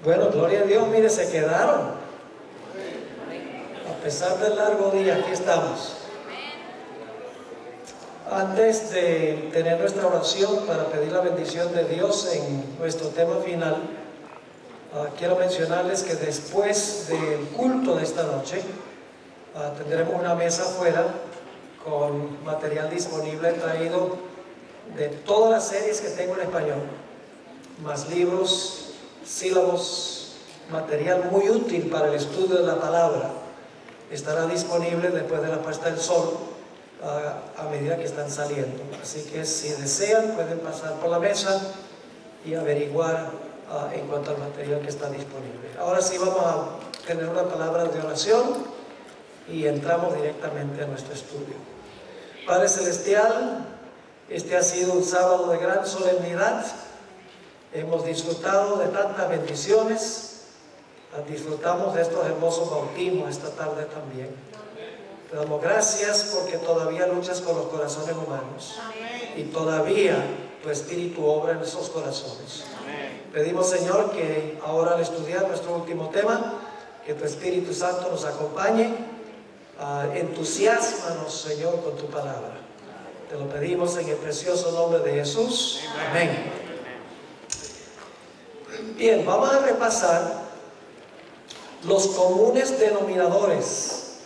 Bueno, gloria a Dios, mire, se quedaron. A pesar del largo día, aquí estamos. Antes de tener nuestra oración para pedir la bendición de Dios en nuestro tema final, quiero mencionarles que después del culto de esta noche, tendremos una mesa afuera con material disponible traído de todas las series que tengo en español, más libros, sílabos, material muy útil para el estudio de la palabra. Estará disponible después de la puesta del sol, a medida que están saliendo. Así que si desean pueden pasar por la mesa y averiguar en cuanto al material que está disponible. Ahora sí vamos a tener una palabra de oración y entramos directamente a nuestro estudio. Padre Celestial, este ha sido un sábado de gran solemnidad. Hemos disfrutado de tantas bendiciones, disfrutamos de estos hermosos bautismos esta tarde también. Te damos gracias porque todavía luchas con los corazones humanos. Amén. Y todavía tu Espíritu obra en esos corazones. Amén. Pedimos, Señor, que ahora al estudiar nuestro último tema, que tu Espíritu Santo nos acompañe. Entusiásmanos, Señor, con tu palabra. Te lo pedimos en el precioso nombre de Jesús. Amén. Bien, vamos a repasar los comunes denominadores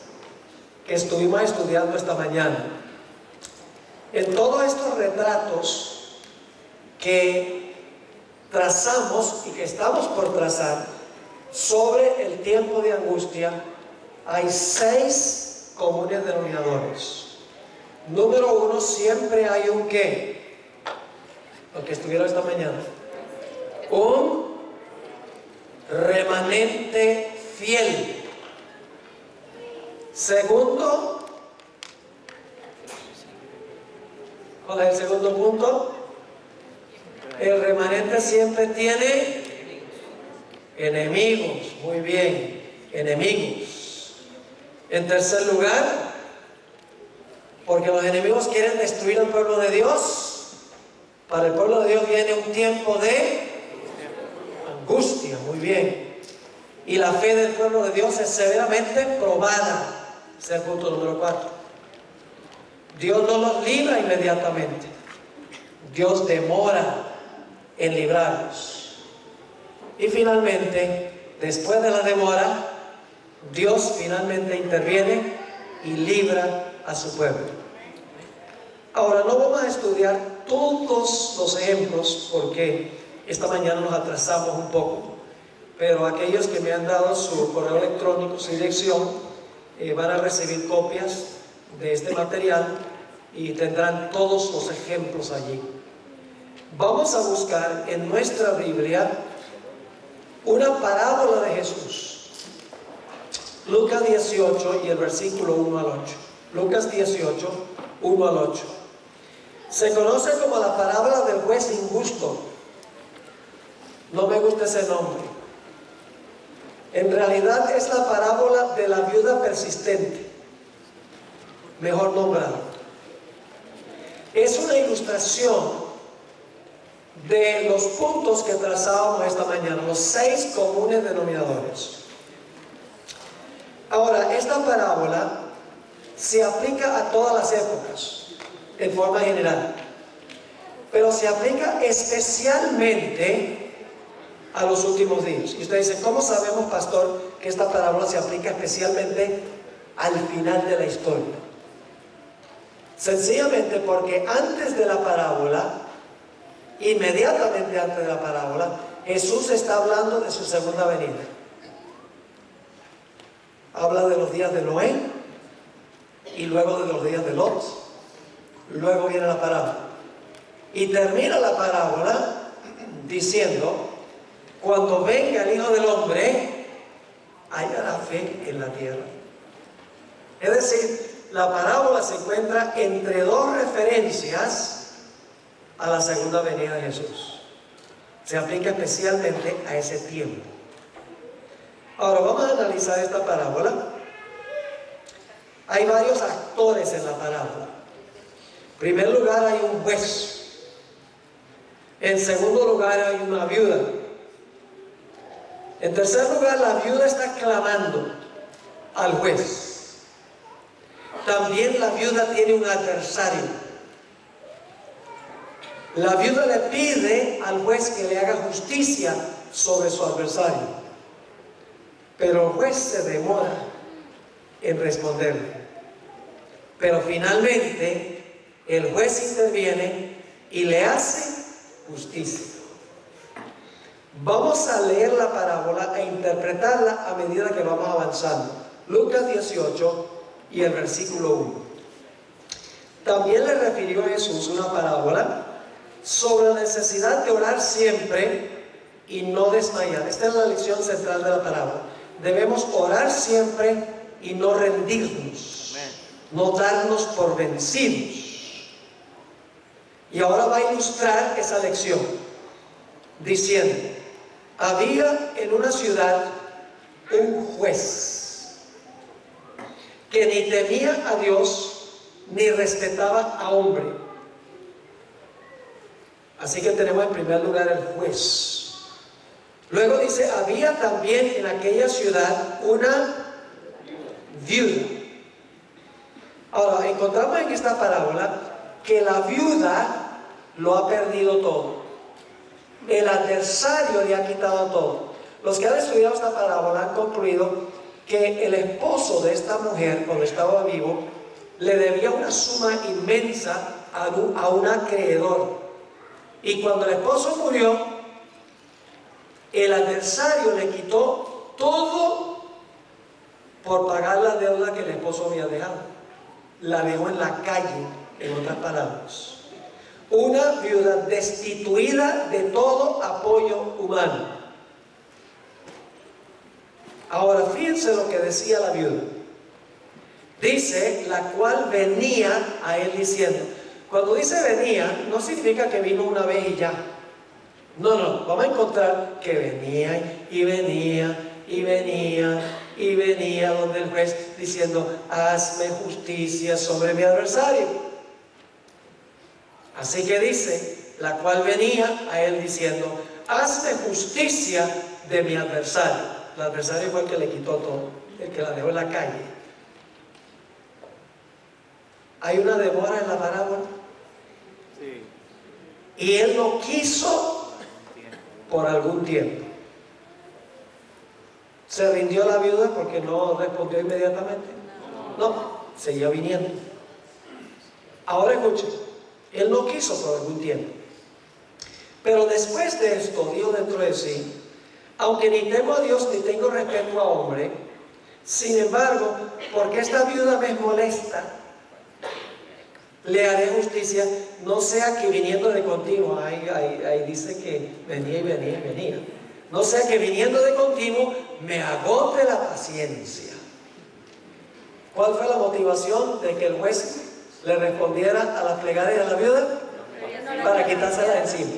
que estuvimos estudiando esta mañana. En todos estos retratos que trazamos y que estamos por trazar sobre el tiempo de angustia, hay 6 comunes denominadores. Número 1, siempre hay un ¿qué? Lo que estuvieron esta mañana. Un remanente fiel. Segundo, ¿cuál es el segundo punto? El remanente siempre tiene enemigos. Muy bien, enemigos. En tercer lugar, porque los enemigos quieren destruir al pueblo de Dios, para el pueblo de Dios viene un tiempo de angustia. Muy bien. Y la fe del pueblo de Dios es severamente probada. Ese es el punto número 4. Dios no los libra inmediatamente. Dios demora en librarlos. Y finalmente, después de la demora, Dios finalmente interviene y libra a su pueblo. Ahora no vamos a estudiar todos los ejemplos porque esta mañana nos atrasamos un poco, pero aquellos que me han dado su correo electrónico, su dirección, van a recibir copias de este material y tendrán todos los ejemplos allí. Vamos a buscar en nuestra Biblia una parábola de Jesús. Lucas 18 y el versículo 1 al 8. Lucas 18, 1 al 8. Se conoce como la parábola del juez injusto. No me gusta ese nombre. En realidad es la parábola de la viuda persistente, mejor nombrada. Es una ilustración de los puntos que trazábamos esta mañana, los 6 comunes denominadores. Ahora, esta parábola se aplica a todas las épocas, en forma general, pero se aplica especialmente a los últimos días. Y usted dice, ¿cómo sabemos, pastor, que esta parábola se aplica especialmente al final de la historia? Sencillamente porque antes de la parábola, inmediatamente antes de la parábola, Jesús está hablando de su segunda venida. Habla de los días de Noé y luego de los días de Lot. Luego viene la parábola y termina la parábola diciendo: cuando venga el Hijo del Hombre, hallará fe en la tierra. Es decir, la parábola se encuentra entre 2 referencias a la segunda venida de Jesús. Se aplica especialmente a ese tiempo. Ahora vamos a analizar esta parábola. Hay varios actores en la parábola. En primer lugar hay un juez. En segundo lugar hay una viuda. En tercer lugar, la viuda está clamando al juez. También la viuda tiene un adversario. La viuda le pide al juez que le haga justicia sobre su adversario, pero el juez se demora en responderle. Pero finalmente el juez interviene y le hace justicia. Vamos a leer la parábola e interpretarla a medida que vamos avanzando. Lucas 18 y el versículo 1. También le refirió a Jesús una parábola sobre la necesidad de orar siempre y no desmayar. Esta es la lección central de la parábola. Debemos orar siempre y no rendirnos, no darnos por vencidos. Y ahora va a ilustrar esa lección diciendo: había en una ciudad un juez que ni temía a Dios ni respetaba a hombre. Así que tenemos en primer lugar el juez. Luego dice: había también en aquella ciudad una viuda. Ahora, encontramos en esta parábola que la viuda lo ha perdido todo. El adversario le ha quitado todo. Los que han estudiado esta parábola han concluido que el esposo de esta mujer, cuando estaba vivo, le debía una suma inmensa a un acreedor. Y cuando el esposo murió, el adversario le quitó todo por pagar la deuda que el esposo había dejado. La dejó en la calle, en otras palabras. Una viuda destituida de todo apoyo humano. Ahora fíjense lo que decía la viuda. Dice: la cual venía a él diciendo. Cuando dice venía, no significa que vino una vez y ya. No, vamos a encontrar que venía y venía y venía y venía donde el juez diciendo: hazme justicia sobre mi adversario. Así que dice: la cual venía a él diciendo: hazme justicia de mi adversario. El adversario fue el que le quitó todo, el que la dejó en la calle. Hay una demora en la parábola. Sí. Y él no quiso por algún tiempo. ¿Se rindió la viuda porque no respondió inmediatamente? No, seguía viniendo. Ahora escuchen, él no quiso por algún tiempo. Pero después de esto, dijo dentro de sí: aunque ni temo a Dios ni tengo respeto a hombre, sin embargo, porque esta viuda me molesta, le haré justicia, no sea que viniendo de continuo, ahí dice que venía y venía y venía, no sea que viniendo de continuo me agote la paciencia. ¿Cuál fue la motivación de que el juez le respondiera a las plegarias de la viuda? Para quitársela de encima.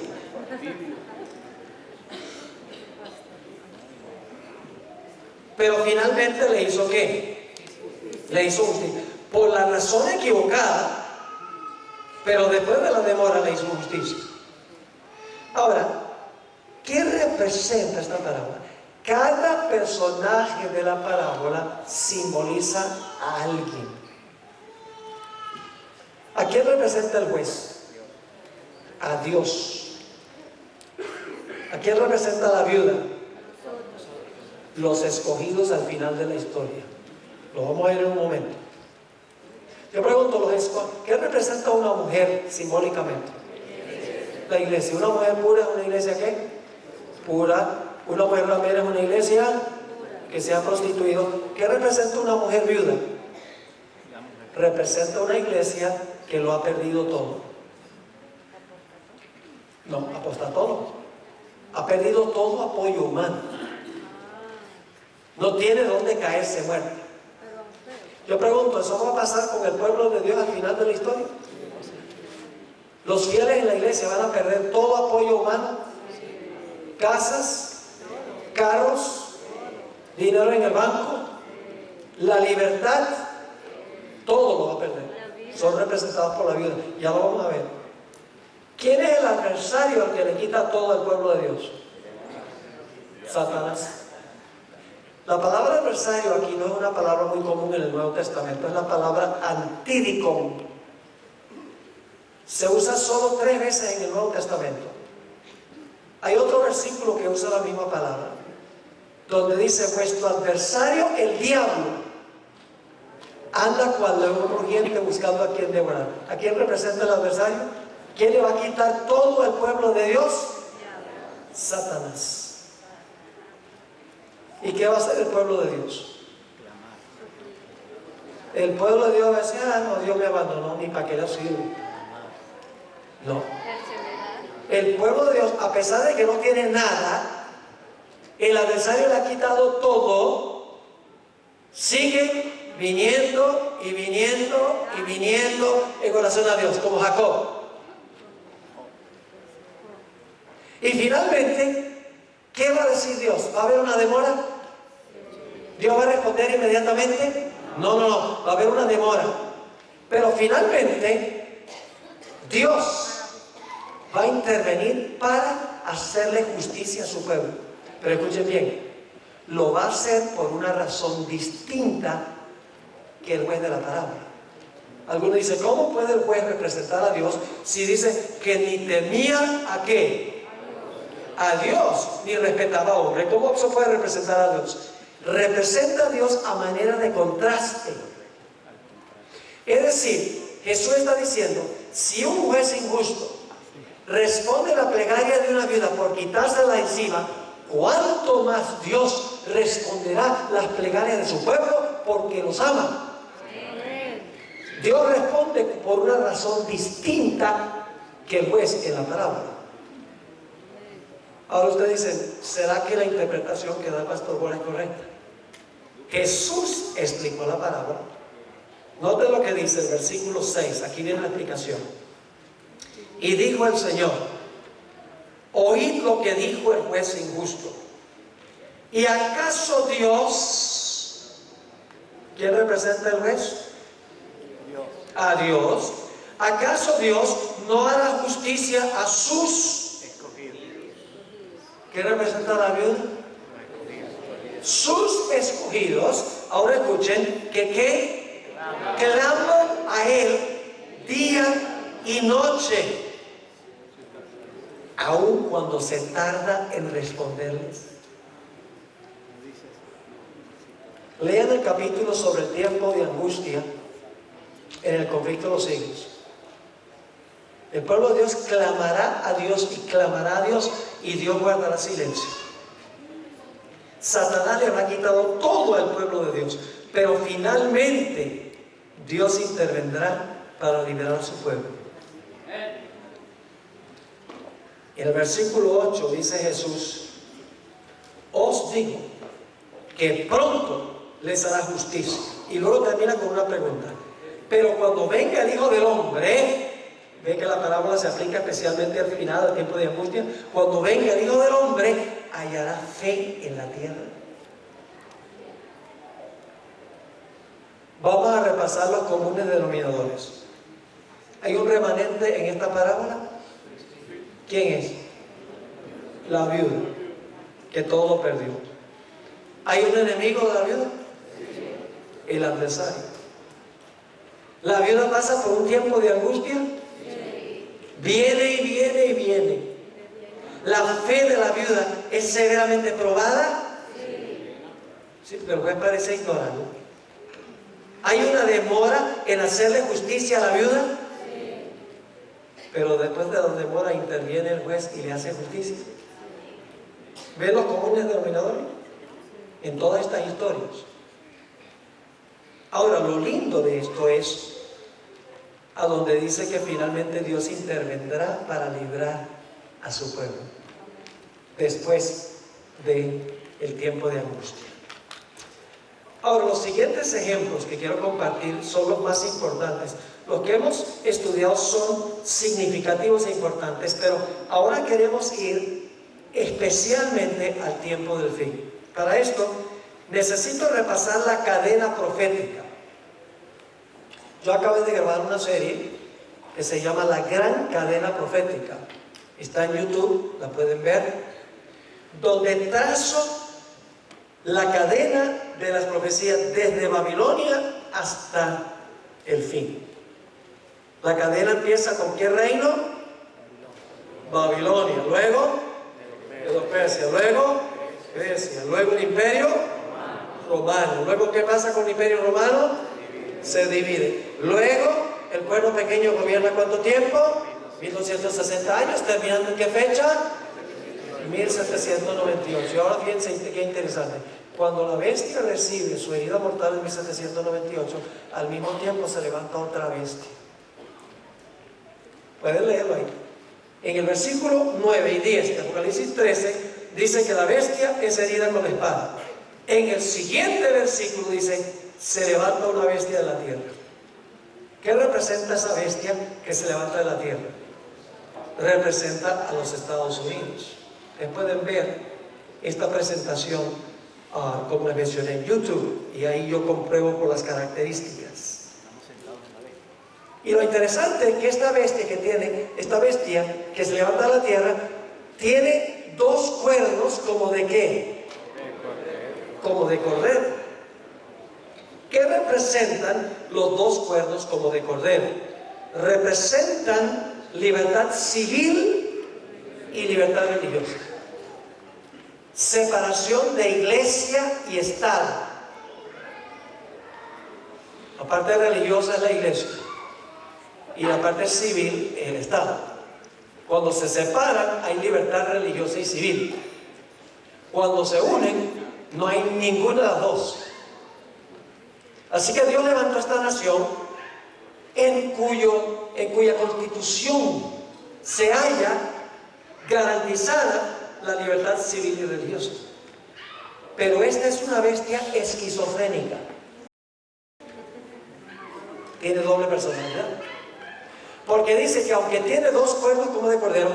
Pero finalmente le hizo ¿qué? Le hizo justicia. Por la razón equivocada, pero después de la demora le hizo justicia. Ahora, ¿qué representa esta parábola? Cada personaje de la parábola simboliza a alguien. ¿A quién representa el juez? A Dios. ¿A quién representa la viuda? Los escogidos al final de la historia. Lo vamos a ver en un momento. Yo pregunto, ¿qué representa una mujer simbólicamente? La iglesia. ¿Una mujer pura es una iglesia qué? Pura. ¿Una mujer ramera es una iglesia que se ha prostituido? ¿Qué representa una mujer viuda? Representa una iglesia que lo ha perdido todo. No, aposta todo. Ha perdido todo apoyo humano. No tiene dónde caerse muerta. Yo pregunto, ¿eso va a pasar con el pueblo de Dios al final de la historia? Los fieles en la iglesia van a perder todo apoyo humano, casas, carros, dinero en el banco, la libertad, todo lo va a perder. Son representados por la viuda. Ya lo vamos a ver. ¿Quién es el adversario al que le quita todo al pueblo de Dios? Satanás. La palabra adversario aquí no es una palabra muy común en el Nuevo Testamento, es la palabra antidicón. Se usa solo 3 veces en el Nuevo Testamento. Hay otro versículo que usa la misma palabra, donde dice: vuestro adversario, el diablo, anda cual león rugiente buscando a quien devorar. ¿A quién representa el adversario? ¿Quién le va a quitar todo el pueblo de Dios? Satanás. ¿Y qué va a hacer el pueblo de Dios? El pueblo de Dios va a decir: ah, no, Dios me abandonó, ni para qué le sirvo. No. El pueblo de Dios, a pesar de que no tiene nada, el adversario le ha quitado todo, sigue viniendo y viniendo y viniendo en oración a Dios, como Jacob. Y finalmente, ¿qué va a decir Dios? ¿Va a haber una demora? ¿Dios va a responder inmediatamente? No, va a haber una demora. Pero finalmente, Dios va a intervenir para hacerle justicia a su pueblo. Pero escuchen bien, lo va a hacer por una razón distinta que el juez de la parábola. Algunos dicen: ¿cómo puede el juez representar a Dios si dice que ni temía a qué? A Dios, ni respetaba a hombre? ¿Cómo se puede representar a Dios? Representa a Dios a manera de contraste. Es decir, Jesús está diciendo: si un juez injusto responde la plegaria de una viuda por quitársela encima, ¿cuánto más Dios responderá las plegarias de su pueblo porque los ama? Dios responde por una razón distinta que el juez en la parábola. Ahora usted dice: ¿será que la interpretación que da el pastor Borja es correcta? Jesús explicó la parábola. Note lo que dice el versículo 6, aquí viene la explicación. Y dijo el Señor: oíd lo que dijo el juez injusto. ¿Y acaso Dios? ¿Quién representa el juez? Dios. A Dios. ¿Acaso Dios no hará justicia a sus escogidos? ¿Quién representa a la viuda? Sus escogidos. Ahora escuchen, que claman a Él día y noche, aun cuando se tarda en responderles. Lean el capítulo sobre el tiempo de angustia en el conflicto de los siglos. El pueblo de Dios clamará a Dios y clamará a Dios, y Dios guardará silencio. Satanás le habrá quitado todo al pueblo de Dios, pero finalmente Dios intervendrá para liberar a su pueblo. En el versículo 8 dice Jesús: os digo que pronto les hará justicia. Y luego termina con una pregunta: pero cuando venga el Hijo del Hombre, ve que la parábola se aplica especialmente al final del tiempo de angustia, cuando venga el Hijo del Hombre, hallará fe en la tierra. Vamos a repasar los comunes denominadores. ¿Hay un remanente en esta parábola? ¿Quién es? La viuda, que todo lo perdió. ¿Hay un enemigo de la viuda? El adversario. ¿La viuda pasa por un tiempo de angustia? Viene y viene y viene. ¿La fe de la viuda es severamente probada? Sí, pero el juez parece ignorarlo. ¿Hay una demora en hacerle justicia a la viuda? Pero después de la demora interviene el juez y le hace justicia. ¿Ven los comunes denominadores en todas estas historias? Ahora, lo lindo de esto es a donde dice que finalmente Dios intervendrá para librar a su pueblo después del tiempo de angustia. Ahora, los siguientes ejemplos que quiero compartir son los más importantes. Los que hemos estudiado son significativos e importantes, pero ahora queremos ir especialmente al tiempo del fin. Para esto, necesito repasar la cadena profética. Yo acabo de grabar una serie que se llama La Gran Cadena Profética. Está en YouTube, la pueden ver, donde trazo la cadena de las profecías desde Babilonia hasta el fin. La cadena empieza con ¿qué reino? Babilonia, luego Medo-Persia, luego Grecia, luego el imperio romano. Luego, ¿qué pasa con el imperio romano? Se divide. Luego el pueblo pequeño gobierna ¿cuánto tiempo? 1260 años, terminando ¿en qué fecha? 1798. Y ahora fíjense qué interesante. Cuando la bestia recibe su herida mortal en 1798, al mismo tiempo se levanta otra bestia. Pueden leerlo ahí. En el versículo 9 y 10 de Apocalipsis 13 dice que la bestia es herida con la espada. En el siguiente versículo dice: se levanta una bestia de la tierra. ¿Qué representa esa bestia que se levanta de la tierra? Representa a los Estados Unidos. Ustedes pueden ver esta presentación, como les mencioné, en YouTube, y ahí yo compruebo por las características. Y lo interesante es que esta bestia que se levanta de la tierra, tiene dos cuernos como de ¿qué? Como de cordero. ¿Qué representan los dos cuernos como de cordero? Representan libertad civil y libertad religiosa. Separación de iglesia y Estado. La parte religiosa es la iglesia y la parte civil es el Estado. Cuando se separan hay libertad religiosa y civil. Cuando se unen no hay ninguna de las dos. Así que Dios levantó esta nación en cuya constitución se halla garantizada la libertad civil y religiosa. Pero esta es una bestia esquizofrénica. Tiene doble personalidad. Porque dice que aunque tiene dos cuernos como de cordero,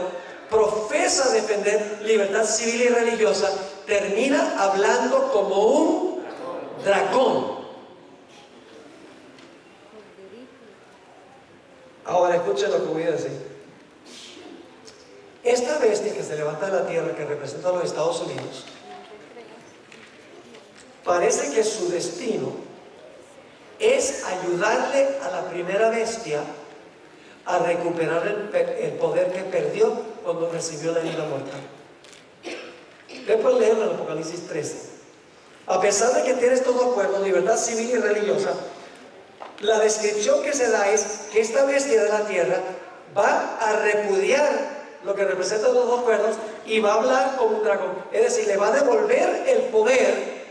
profesa defender libertad civil y religiosa, termina hablando como un dragón. Ahora escuchen lo que voy a decir. Esta bestia que se levanta de la tierra, que representa a los Estados Unidos, parece que su destino es ayudarle a la primera bestia a recuperar el poder que perdió cuando recibió la herida mortal. Después leerlo en Apocalipsis 13. A pesar de que tiene estos dos cuernos, libertad civil y religiosa, la descripción que se da es que esta bestia de la tierra va a repudiar lo que representan los dos cuernos y va a hablar como un dragón. Es decir, le va a devolver el poder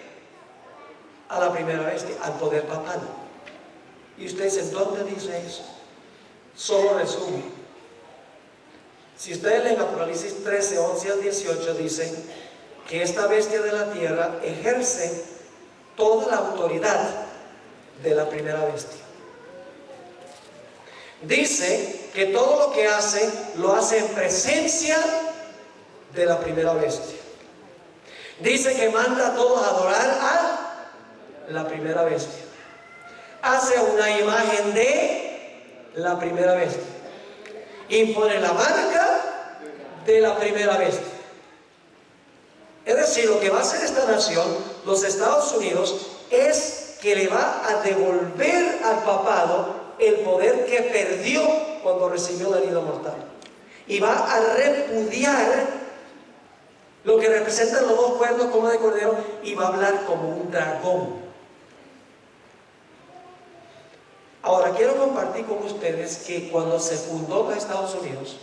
a la primera bestia, al poder papal. Y ustedes dicen, ¿dónde dice eso? Solo resumen. Si ustedes leen Apocalipsis 13, 11 al 18, dicen que esta bestia de la tierra ejerce toda la autoridad de la primera bestia. Dice que todo lo que hace, lo hace en presencia de la primera bestia. Dice que manda a todos a adorar a la primera bestia. Hace una imagen de la primera bestia. Impone la marca de la primera bestia. Es decir, lo que va a hacer esta nación, los Estados Unidos, es que le va a devolver al papado el poder que perdió cuando recibió la herida mortal. Y va a repudiar lo que representan los dos cuernos como de cordero y va a hablar como un dragón. Ahora quiero compartir con ustedes que cuando se fundó los Estados Unidos,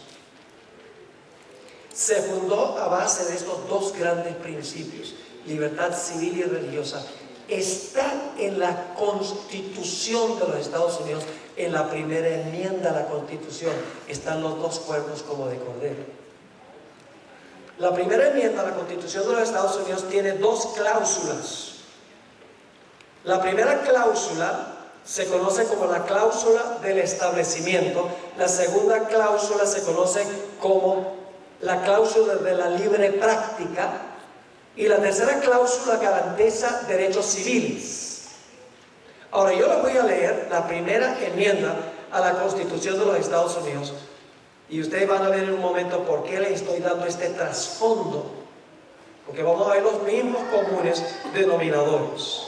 se fundó a base de estos dos grandes principios: libertad civil y religiosa. Está en la Constitución de los Estados Unidos, en la primera enmienda a la Constitución, están los dos cuernos como de cordero. La primera enmienda a la Constitución de los Estados Unidos tiene dos cláusulas. La primera cláusula se conoce como la cláusula del establecimiento. La segunda cláusula se conoce como la cláusula de la libre práctica. Y la tercera cláusula garantiza derechos civiles. Ahora yo les voy a leer la primera enmienda a la Constitución de los Estados Unidos. Y ustedes van a ver en un momento por qué les estoy dando este trasfondo porque vamos a ver los mismos comunes denominadores.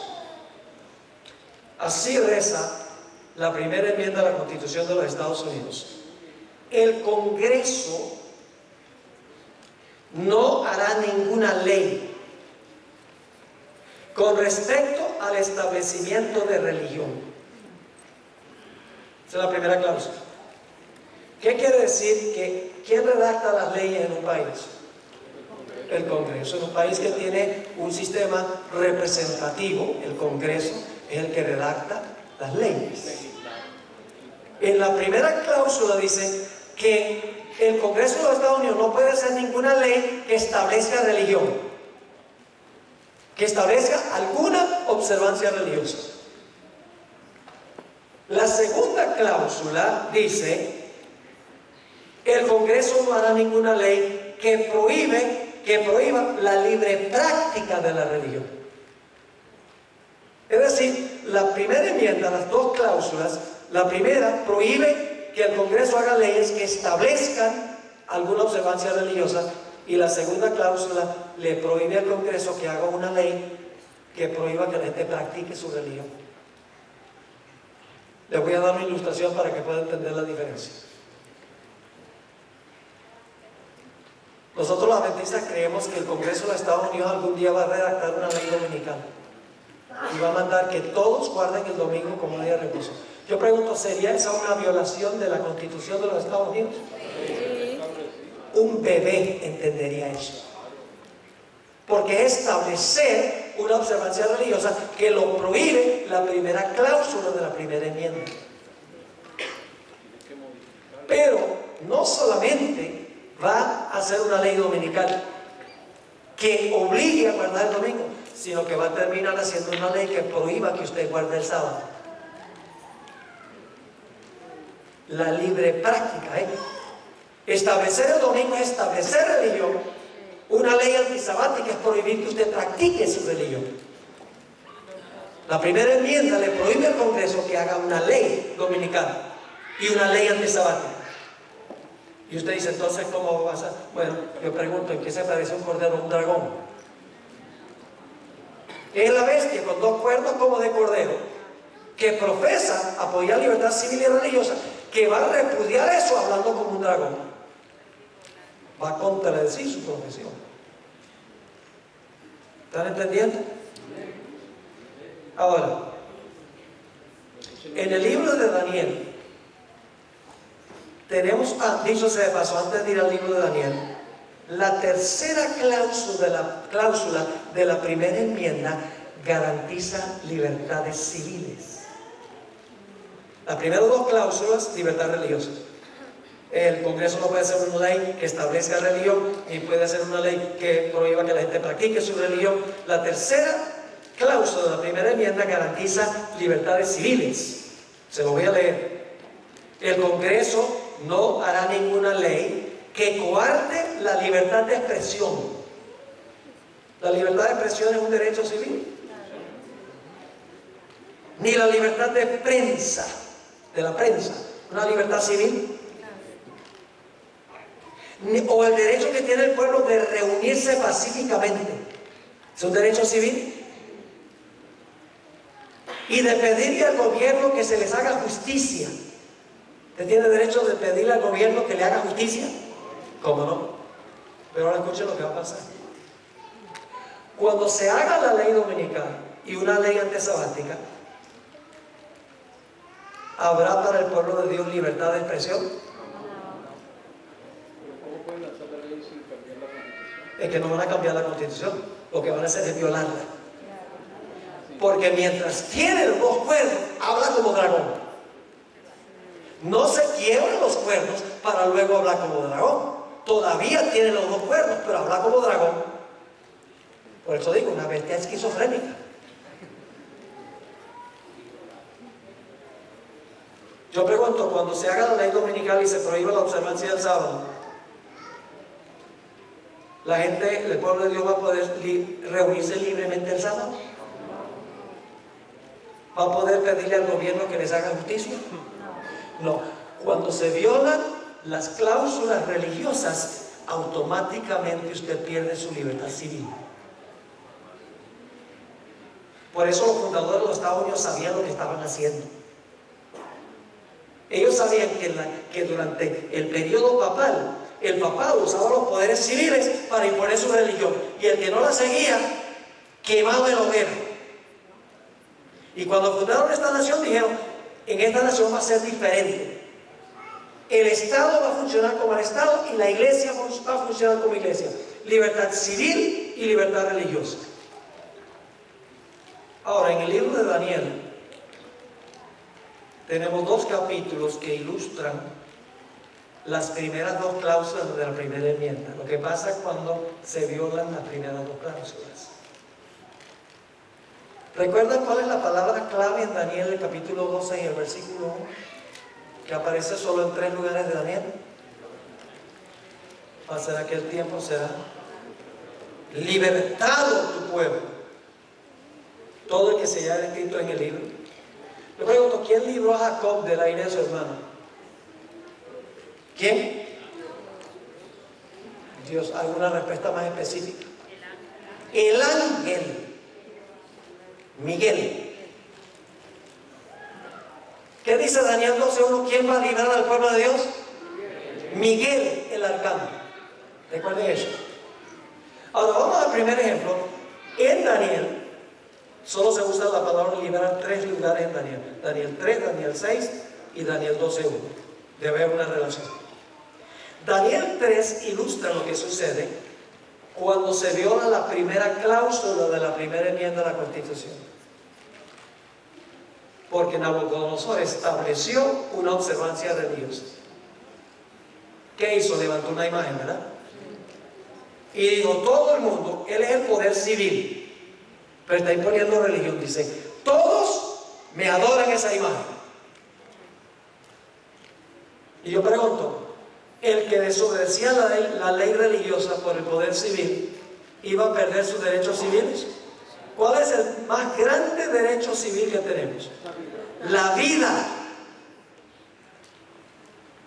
Así reza la primera enmienda de la Constitución de los Estados Unidos. El Congreso no hará ninguna ley con respecto al establecimiento de religión. Esa es la primera cláusula. ¿Qué quiere decir? Que ¿quién redacta las leyes en un país? El Congreso. En un país que tiene un sistema representativo, el Congreso es el que redacta las leyes. En la primera cláusula dice que el Congreso de los Estados Unidos no puede hacer ninguna ley que establezca religión, que establezca alguna observancia religiosa. La segunda cláusula dice: el Congreso no hará ninguna ley que prohíba la libre práctica de la religión. Es decir, la primera enmienda, las dos cláusulas, la primera prohíbe que el Congreso haga leyes que establezcan alguna observancia religiosa, y la segunda cláusula le prohíbe al Congreso que haga una ley que prohíba que la gente practique su religión. Les voy a dar una ilustración para que puedan entender la diferencia. Nosotros los adventistas creemos que el Congreso de los Estados Unidos algún día va a redactar una ley dominical y va a mandar que todos guarden el domingo como día de reposo. Yo pregunto, ¿sería esa una violación de la Constitución de los Estados Unidos? Sí. Un bebé entendería eso, porque es establecer una observancia religiosa que lo prohíbe la primera cláusula de la primera enmienda. Pero no solamente va a hacer una ley dominical que obligue a guardar el domingo, sino que va a terminar haciendo una ley que prohíba que usted guarde el sábado. La libre práctica, establecer el domingo es establecer religión. Una ley antisabática es prohibir que usted practique su religión. La primera enmienda le prohíbe al Congreso que haga una ley dominical y una ley antisabática. Y usted dice, entonces, ¿cómo va a ser? Bueno, yo pregunto, ¿en qué se parece un cordero a un dragón? Es la bestia con dos cuernos como de cordero, que profesa apoyar libertad civil y religiosa, que va a repudiar eso hablando como un dragón. Va a contradecir su profesión. ¿Están entendiendo? Ahora, en el libro de Daniel tenemos, dicho sea de paso, antes de ir al libro de Daniel, la tercera cláusula de la primera enmienda garantiza libertades civiles. Las primeras dos cláusulas, libertad religiosa. El Congreso no puede hacer una ley que establezca religión, ni puede hacer una ley que prohíba que la gente practique su religión. La tercera cláusula de la primera enmienda garantiza libertades civiles. Se lo voy a leer. El Congreso no hará ninguna ley que coarte la libertad de expresión. La libertad de expresión es un derecho civil. Ni la libertad de prensa, de la prensa, una libertad civil. O el derecho que tiene el pueblo de reunirse pacíficamente, es un derecho civil. Y de pedirle al gobierno que se les haga justicia. ¿Usted tiene derecho de pedirle al gobierno que le haga justicia? ¿Cómo no? Pero ahora escuchen lo que va a pasar. Cuando se haga la ley dominical y una ley antisabática, ¿habrá para el pueblo de Dios libertad de expresión? ¿Cómo pueden hacer la ley sin cambiar la Constitución? Es que no van a cambiar la Constitución, lo que van a hacer es violarla. Porque mientras tiene los dos cuernos, habla como dragón. No se quiebran los cuernos para luego hablar como dragón. Todavía tiene los dos cuernos, pero habla como dragón. Por eso digo, una bestia esquizofrénica. Yo pregunto, cuando se haga la ley dominical y se prohíba la observancia del sábado, ¿la gente, el pueblo de Dios va a poder reunirse libremente el sábado? ¿Va a poder pedirle al gobierno que les haga justicia? No. Cuando se violan las cláusulas religiosas, automáticamente usted pierde su libertad civil. Por eso los fundadores de los Estados Unidos sabían lo que estaban haciendo. Ellos sabían que durante el periodo papal, el papado usaba los poderes civiles para imponer su religión, y el que no la seguía, quemado en hoguera. Y cuando fundaron esta nación, dijeron: en esta nación va a ser diferente. El Estado va a funcionar como el Estado y la iglesia va a funcionar como iglesia. Libertad civil y libertad religiosa. Ahora, en el libro de Daniel tenemos 2 capítulos que ilustran las primeras 2 cláusulas de la primera enmienda. Lo que pasa cuando se violan las primeras 2 cláusulas. ¿Recuerdan cuál es la palabra clave en Daniel, el capítulo 12 y el versículo 1? Que aparece solo en 3 lugares de Daniel. Pasará aquel tiempo, será libertado tu pueblo, todo el que se haya escrito en el libro. Le pregunto: ¿quién libró a Jacob de la ira de su hermano? ¿Quién? Dios. ¿Alguna respuesta más específica? El ángel Miguel. ¿Qué dice Daniel 12:1? ¿Quién va a librar al pueblo de Dios? Miguel, el arcángel. Recuerden eso. Ahora vamos al primer ejemplo. En Daniel solo se usa la palabra liberar 3 lugares en Daniel. Daniel 3, Daniel 6 y Daniel 12:1. Debe haber una relación. Daniel 3 ilustra lo que sucede cuando se viola la primera cláusula de la primera enmienda de la Constitución. Porque Nabucodonosor estableció una observancia religiosa. ¿Qué hizo? Levantó una imagen, ¿verdad? Y dijo: todo el mundo, él es el poder civil, pero está imponiendo religión. Dice: todos me adoran esa imagen. Y yo pregunto: el que desobedecía la ley religiosa por el poder civil, ¿iba a perder sus derechos civiles? ¿Cuál es el más grande derecho civil que tenemos? La vida.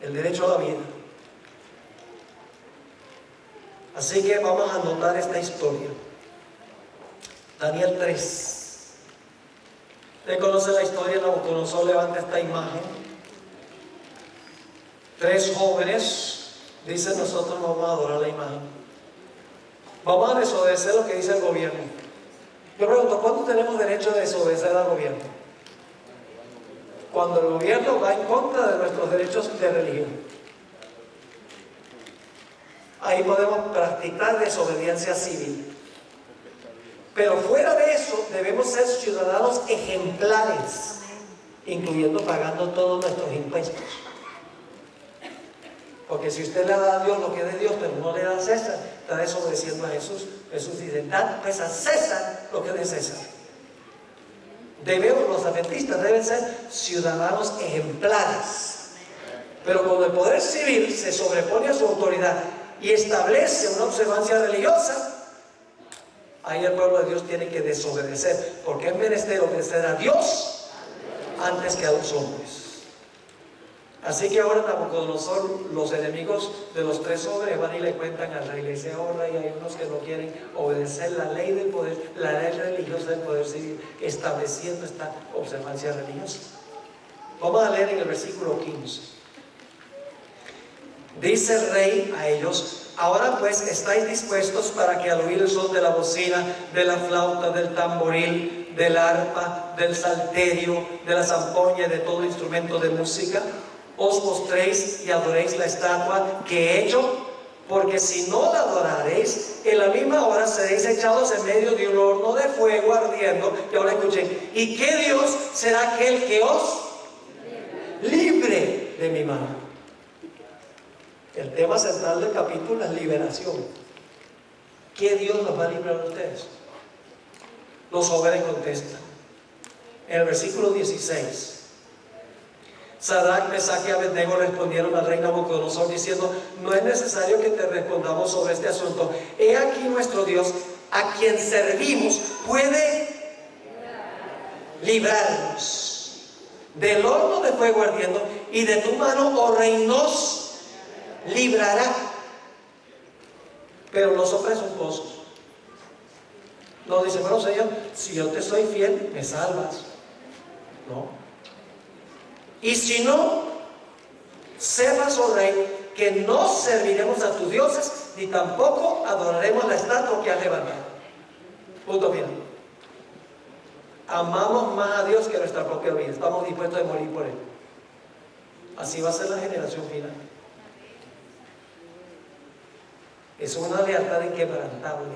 El derecho a la vida. Así que vamos a anotar esta historia. Daniel 3. ¿Usted conoce la historia? Nabucodonosor levanta esta imagen. 3 jóvenes dicen: nosotros no vamos a adorar la imagen. Vamos a desobedecer lo que dice el gobierno. Yo pregunto: ¿cuándo tenemos derecho a desobedecer al gobierno? Cuando el gobierno va en contra de nuestros derechos de religión. Ahí podemos practicar desobediencia civil. Pero fuera de eso, debemos ser ciudadanos ejemplares, incluyendo pagando todos nuestros impuestos. Porque si usted le da a Dios lo que es de Dios, pero no le da a César, está desobedeciendo a Jesús. Jesús dice: dad pues a César lo que es de César. Los adventistas deben ser ciudadanos ejemplares. Pero cuando el poder civil se sobrepone a su autoridad y establece una observancia religiosa, ahí el pueblo de Dios tiene que desobedecer, porque es menester obedecer a Dios antes que a los hombres. Así que ahora Nabucodonosor, los enemigos de los 3 hombres van y le cuentan al rey, le dice: oh rey, hay unos que no quieren obedecer la ley del poder, la ley religiosa del poder civil, estableciendo esta observancia religiosa. Vamos a leer en el versículo 15. Dice el rey a ellos: ahora pues estáis dispuestos para que al oír el son de la bocina, de la flauta, del tamboril, del arpa, del salterio, de la zampoña y de todo instrumento de música, os postréis y adoréis la estatua que he hecho, porque si no la adoraréis, en la misma hora seréis echados en medio de un horno de fuego ardiendo. Y ahora escuchen: ¿y qué Dios será aquel que os libre de mi mano? El tema central del capítulo es liberación. ¿Qué Dios nos va a librar a ustedes? Los jóvenes contestan en el versículo 16: Sadrach, Mesach y Abednego respondieron al rey Nabucodonosor diciendo: no es necesario que te respondamos sobre este asunto. He aquí nuestro Dios, a quien servimos, puede librarnos del horno de fuego ardiendo, y de tu mano, oh rey, nos librará. Pero no son presuntuosos. No dicen: bueno, Señor, si yo te soy fiel, me salvas. No. Y si no, sepas, oh rey, que no serviremos a tus dioses, ni tampoco adoraremos la estatua que has levantado. Punto final. Amamos más a Dios que nuestra propia vida. Estamos dispuestos a morir por Él. Así va a ser la generación final. Es una lealtad inquebrantable,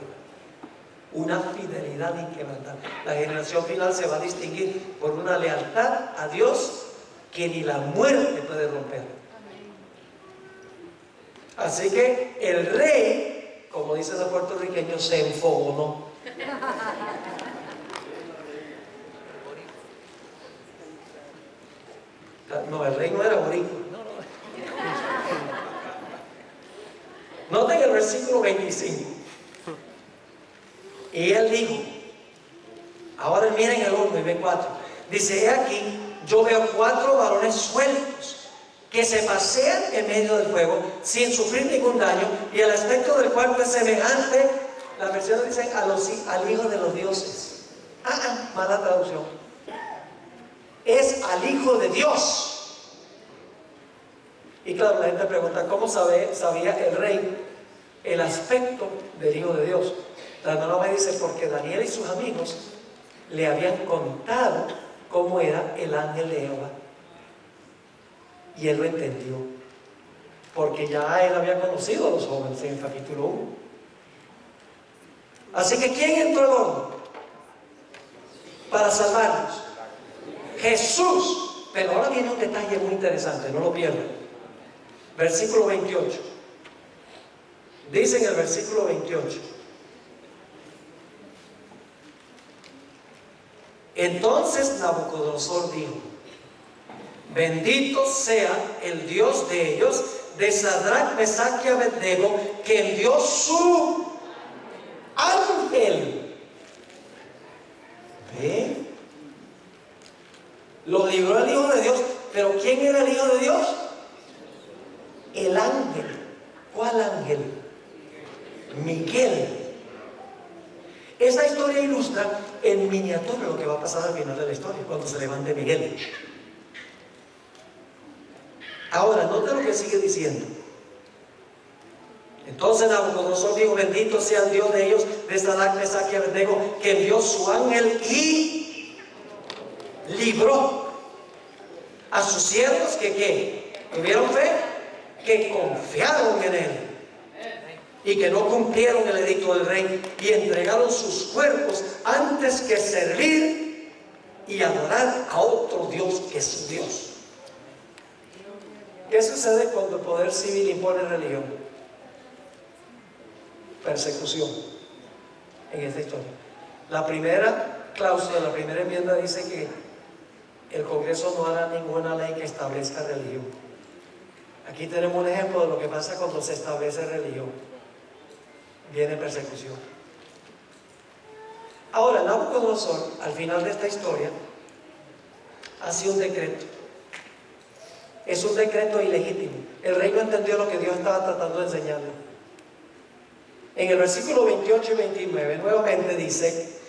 una fidelidad inquebrantable. La generación final se va a distinguir por una lealtad a Dios que ni la muerte puede romper. Así que el rey, como dicen los puertorriqueños, se enfogonó. No, el rey no era boricua. Noten el versículo 25. Y él dijo, ahora miren el 1 y ve 4. Dice, he aquí, yo veo 4 varones sueltos que se pasean en medio del fuego sin sufrir ningún daño, y el aspecto del cuerpo es semejante, las versiones dicen, al hijo de los dioses. Mala traducción. Es al Hijo de Dios. Y claro, la gente pregunta, ¿cómo sabía el rey el aspecto del Hijo de Dios? La hermana me dice, porque Daniel y sus amigos le habían contado cómo era el ángel de Jehová. Y él lo entendió, porque ya él había conocido a los jóvenes en el capítulo 1. Así que ¿quién entró al horno para salvarnos? Jesús. Pero ahora viene un detalle muy interesante, no lo pierdan. Versículo 28. Dice en el versículo 28: entonces Nabucodonosor dijo, bendito sea el Dios de ellos, de Sadrach, Mesach y Abednego, que envió su ángel. ¿Ve? Lo libró el Hijo de Dios. ¿Pero quién era el Hijo de Dios? El ángel. ¿Cuál ángel? Miguel. Esta historia ilustra en miniatura lo que va a pasar al final de la historia, cuando se levante Miguel. Ahora, note lo que sigue diciendo. Entonces Nabucodonosor dijo, bendito sea el Dios de ellos, de Sadrach, Mesach y Abednego, que envió su ángel y libró a sus siervos que tuvieron fe, que confiaron en él y que no cumplieron el edicto del rey y entregaron sus cuerpos antes que servir y adorar a otro Dios que es su Dios. ¿Qué sucede cuando el poder civil impone religión? Persecución en esta historia. La primera cláusula, la primera enmienda dice que el Congreso no hará ninguna ley que establezca religión. Aquí tenemos un ejemplo de lo que pasa cuando se establece religión. Viene persecución. Ahora, Nabucodonosor, al final de esta historia, hace un decreto. Es un decreto ilegítimo. El rey no entendió lo que Dios estaba tratando de enseñarle. En el versículo 28 y 29 nuevamente dice,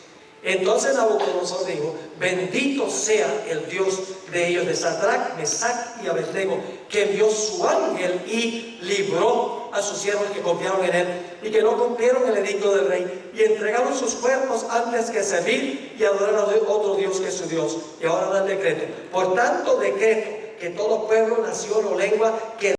entonces Nabucodonosor dijo, bendito sea el Dios de ellos, de Sadrach, Mesach y Abednego, que envió su ángel y libró a sus siervos que confiaron en él y que no cumplieron el edicto del rey y entregaron sus cuerpos antes que servir y adorar a otro Dios que es su Dios. Y ahora da el decreto. Por tanto, decreto que todo pueblo, nación o lengua que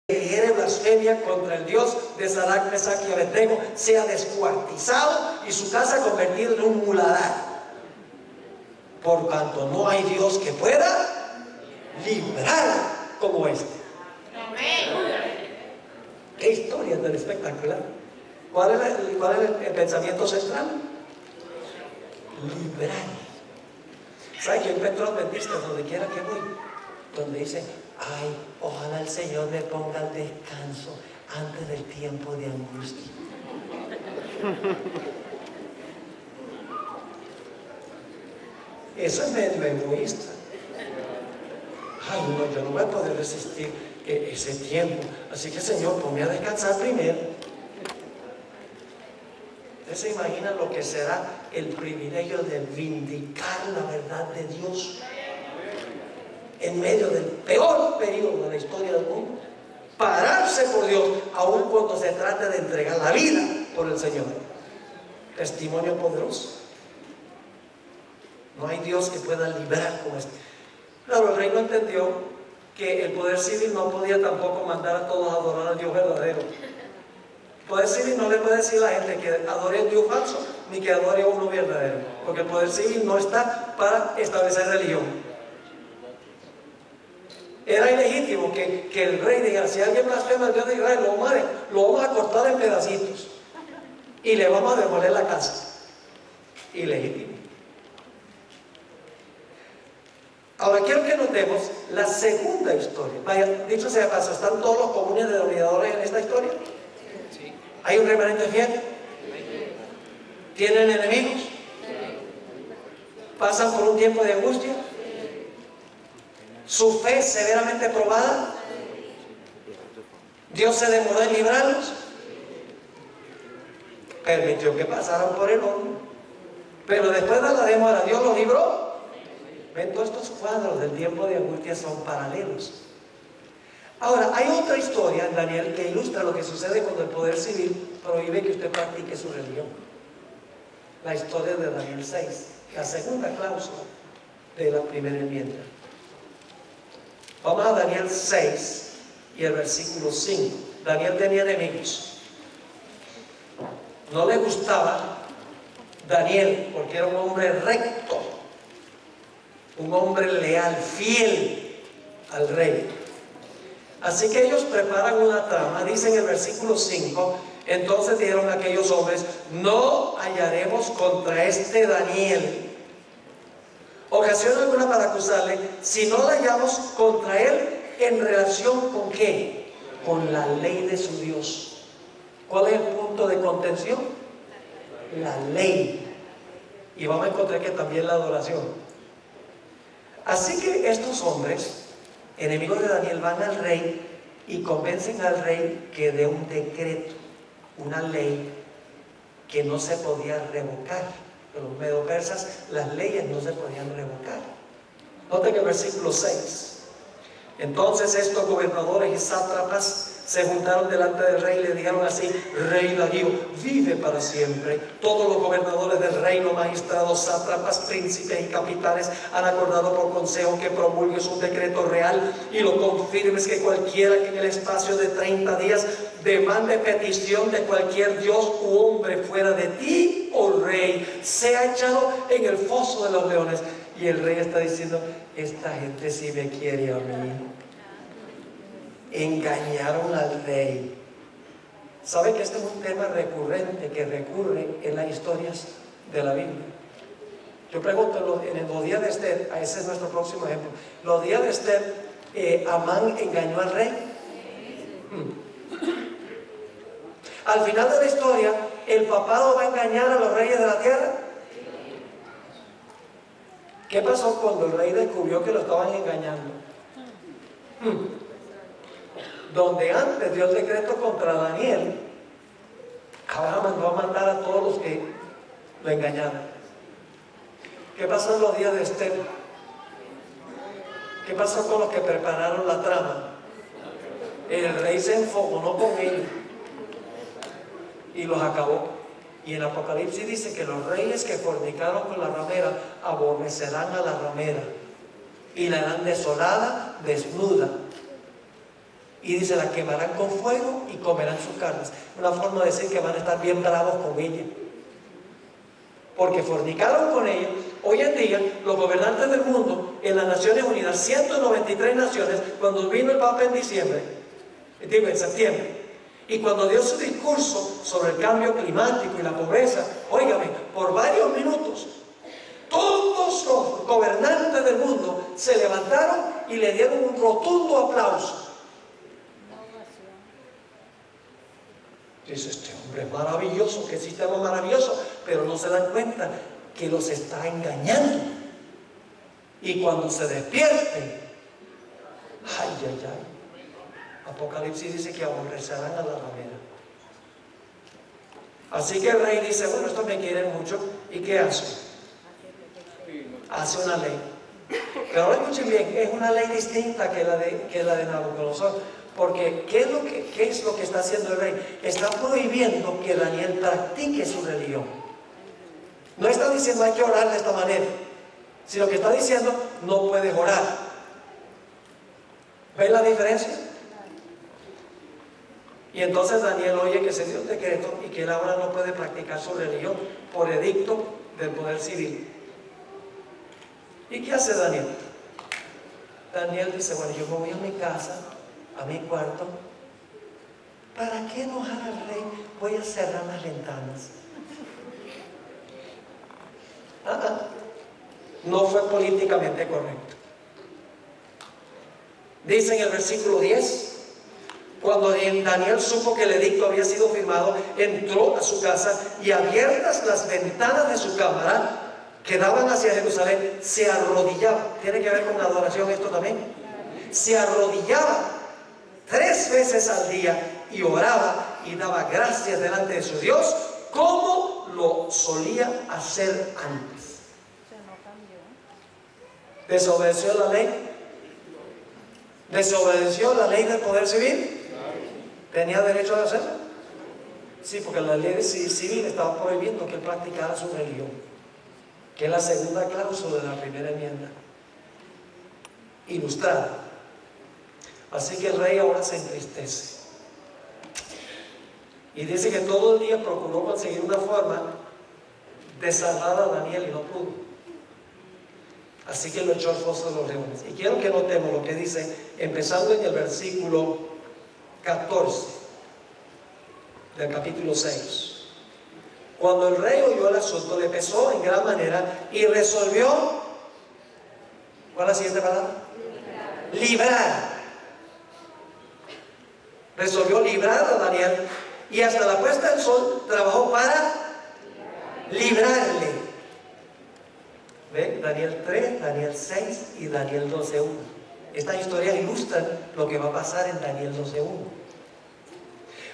dijere blasfemia contra el Dios de Sadrach, Mesach y Abednego sea descuartizado y su casa convertida en un muladar, por cuanto no hay Dios que pueda librar como este. Qué historia tan espectacular. ¿Cuál es el pensamiento central? Librar. ¿Sabe que yo encuentro adventistas donde quiera que voy? Donde dicen, ay, ojalá el Señor me ponga el descanso antes del tiempo de angustia. Eso es medio egoísta. Ay, no, yo no voy a poder resistir ese tiempo. Así que, Señor, ponme a descansar primero. ¿Ustedes se imaginan lo que será el privilegio de vindicar la verdad de Dios en medio del peor periodo de la historia del mundo. Pararse por Dios, aun cuando se trate de entregar la vida por el Señor. Testimonio poderoso. No hay Dios que pueda librar como este. Claro, el rey no entendió que el poder civil no podía tampoco mandar a todos a adorar al Dios verdadero. El poder civil no le puede decir a la gente que adore a un Dios falso, ni que adore a uno verdadero, porque el poder civil no está para establecer religión. Era ilegítimo que el rey dijera: si alguien blasfema al Dios de Israel, lo vamos a cortar en pedacitos y le vamos a demoler la casa. Ilegítimo. Ahora quiero que notemos la segunda historia. Vaya, dicho sea de paso, ¿están todos los comunes denominadores en esta historia? Sí. ¿Hay un remanente fiel? ¿Tienen enemigos? ¿Pasan por un tiempo de angustia? ¿Su fe severamente probada? ¿Dios se demoró en librarlos? Permitió que pasaran por el horno, pero después de la demora Dios los libró. Ven, todos estos cuadros del tiempo de angustia son paralelos. Ahora, hay otra historia en Daniel que ilustra lo que sucede cuando el poder civil prohíbe que usted practique su religión. La historia de Daniel 6, la segunda cláusula de la primera enmienda. Vamos a Daniel 6 y el versículo 5. Daniel tenía enemigos. No le gustaba Daniel porque era un hombre recto, un hombre leal, fiel al rey. Así que ellos preparan una trama. Dice en el versículo 5: entonces dijeron aquellos hombres: no hallaremos contra este Daniel ocasión alguna para acusarle, si no la hallamos contra él en relación con ¿qué? Con la ley de su Dios. ¿Cuál es el punto de contención? La ley. Y vamos a encontrar que también la adoración. Así que estos hombres, enemigos de Daniel, van al rey y convencen al rey que dé un decreto, una ley que no se podía revocar. Los medo-persas, las leyes no se podían revocar. Noten el versículo 6. Entonces estos gobernadores y sátrapas se juntaron delante del rey y le dijeron así: Rey Darío, vive para siempre. Todos los gobernadores del reino, magistrados, sátrapas, príncipes y capitanes han acordado por consejo que promulgues un decreto real y lo confirmes, que cualquiera que en el espacio de 30 días demande petición de cualquier dios u hombre fuera de ti, oh rey, sea echado en el foso de los leones. Y el rey está diciendo: esta gente sí me quiere a mí. Engañaron al rey. ¿Sabe que este es un tema recurrente que recurre en las historias de la Biblia? Yo pregunto, en los días de Esther, ese es nuestro próximo ejemplo. Los días de Esther, Amán engañó al rey. Al final de la historia, ¿el papado va a engañar a los reyes de la tierra? ¿Qué pasó cuando el rey descubrió que lo estaban engañando? Donde antes dio el decreto contra Daniel, ahora mandó a matar a todos los que lo engañaron. ¿Qué pasó en los días de Esther? ¿Qué pasó con los que prepararon la trama? El rey se enfogonó con ellos y los acabó. Y en Apocalipsis dice que los reyes que fornicaron con la ramera aborrecerán a la ramera y la harán desolada, desnuda. Y dice: la quemarán con fuego y comerán sus carnes. Una forma de decir que van a estar bien bravos con ella, porque fornicaron con ella. Hoy en día los gobernantes del mundo, en las Naciones Unidas, 193 naciones, cuando vino el Papa en septiembre, y cuando dio su discurso sobre el cambio climático y la pobreza, óigame, por varios minutos todos los gobernantes del mundo se levantaron y le dieron un rotundo aplauso. Dice: este hombre es maravilloso, qué sistema maravilloso, pero no se dan cuenta que los está engañando. Y cuando se despierten, ay, ay, ay, Apocalipsis dice que aborrecerán a la ramera. Así que el rey dice, bueno, estos me quieren mucho, ¿y qué hace? Hace una ley. Pero escuchen bien, es una ley distinta que la de Nabucodonosor. Porque ¿qué es lo que está haciendo el rey? Está prohibiendo que Daniel practique su religión. No está diciendo hay que orar de esta manera, sino que está diciendo no puedes orar. ¿Ven la diferencia? Y entonces Daniel oye que se dio un decreto y que él ahora no puede practicar su religión por edicto del poder civil. ¿Y qué hace Daniel? Daniel dice, bueno, yo me voy a mi casa, a mi cuarto. ¿Para qué enojar al rey? Voy a cerrar las ventanas. No fue políticamente correcto. Dice en el versículo 10, cuando Daniel supo que el edicto había sido firmado, entró a su casa y abiertas las ventanas de su cámara que daban hacia Jerusalén, se arrodillaba. ¿Tiene que ver con la adoración esto también? Se arrodillaba 3 veces al día y oraba y daba gracias delante de su Dios, como lo solía hacer antes. ¿Desobedeció la ley? ¿Desobedeció la ley del poder civil? ¿Tenía derecho a hacerlo? Sí, porque la ley civil estaba prohibiendo que él practicara su religión, que es la segunda cláusula de la primera enmienda, ilustrada. Así que el rey ahora se entristece y dice que todo el día procuró conseguir una forma de salvar a Daniel y no pudo. Así que lo echó al foso de los leones. Y quiero que notemos lo que dice, empezando en el versículo 14 del capítulo 6. Cuando el rey oyó el asunto, le pesó en gran manera y resolvió, ¿cuál es la siguiente palabra? Librar. Resolvió librar a Daniel y hasta la puesta del sol trabajó para librarle. ¿Ven? Daniel 3, Daniel 6 y Daniel 12.1. Estas historias ilustran lo que va a pasar en Daniel 12.1.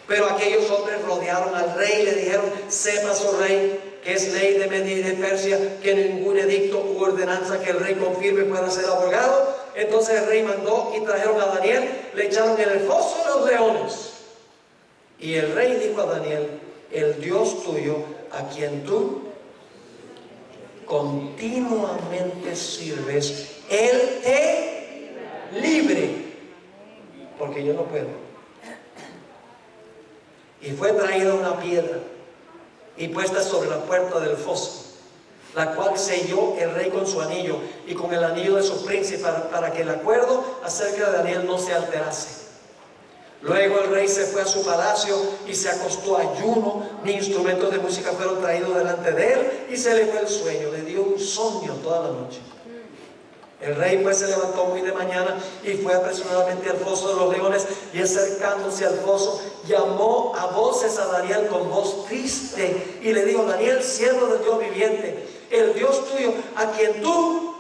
Pero aquellos hombres rodearon al rey y le dijeron, sepas, oh rey, que es ley de Media y de Persia, que ningún edicto u ordenanza que el rey confirme pueda ser abrogado. Entonces el rey mandó y trajeron a Daniel, le echaron en el foso de los leones. Y el rey dijo a Daniel, el Dios tuyo, a quien tú continuamente sirves, Él te libre, porque yo no puedo. Y fue traída una piedra y puesta sobre la puerta del foso, la cual selló el rey con su anillo y con el anillo de su príncipe para que el acuerdo acerca de Daniel no se alterase. Luego el rey se fue a su palacio y se acostó ayuno, ni instrumentos de música fueron traídos delante de él, y se le fue el sueño, le dio un sueño toda la noche. El rey pues se levantó muy de mañana y fue apresuradamente al foso de los leones, y acercándose al foso llamó a voces a Daniel con voz triste y le dijo, Daniel, siervo del Dios viviente, el Dios tuyo, a quien tú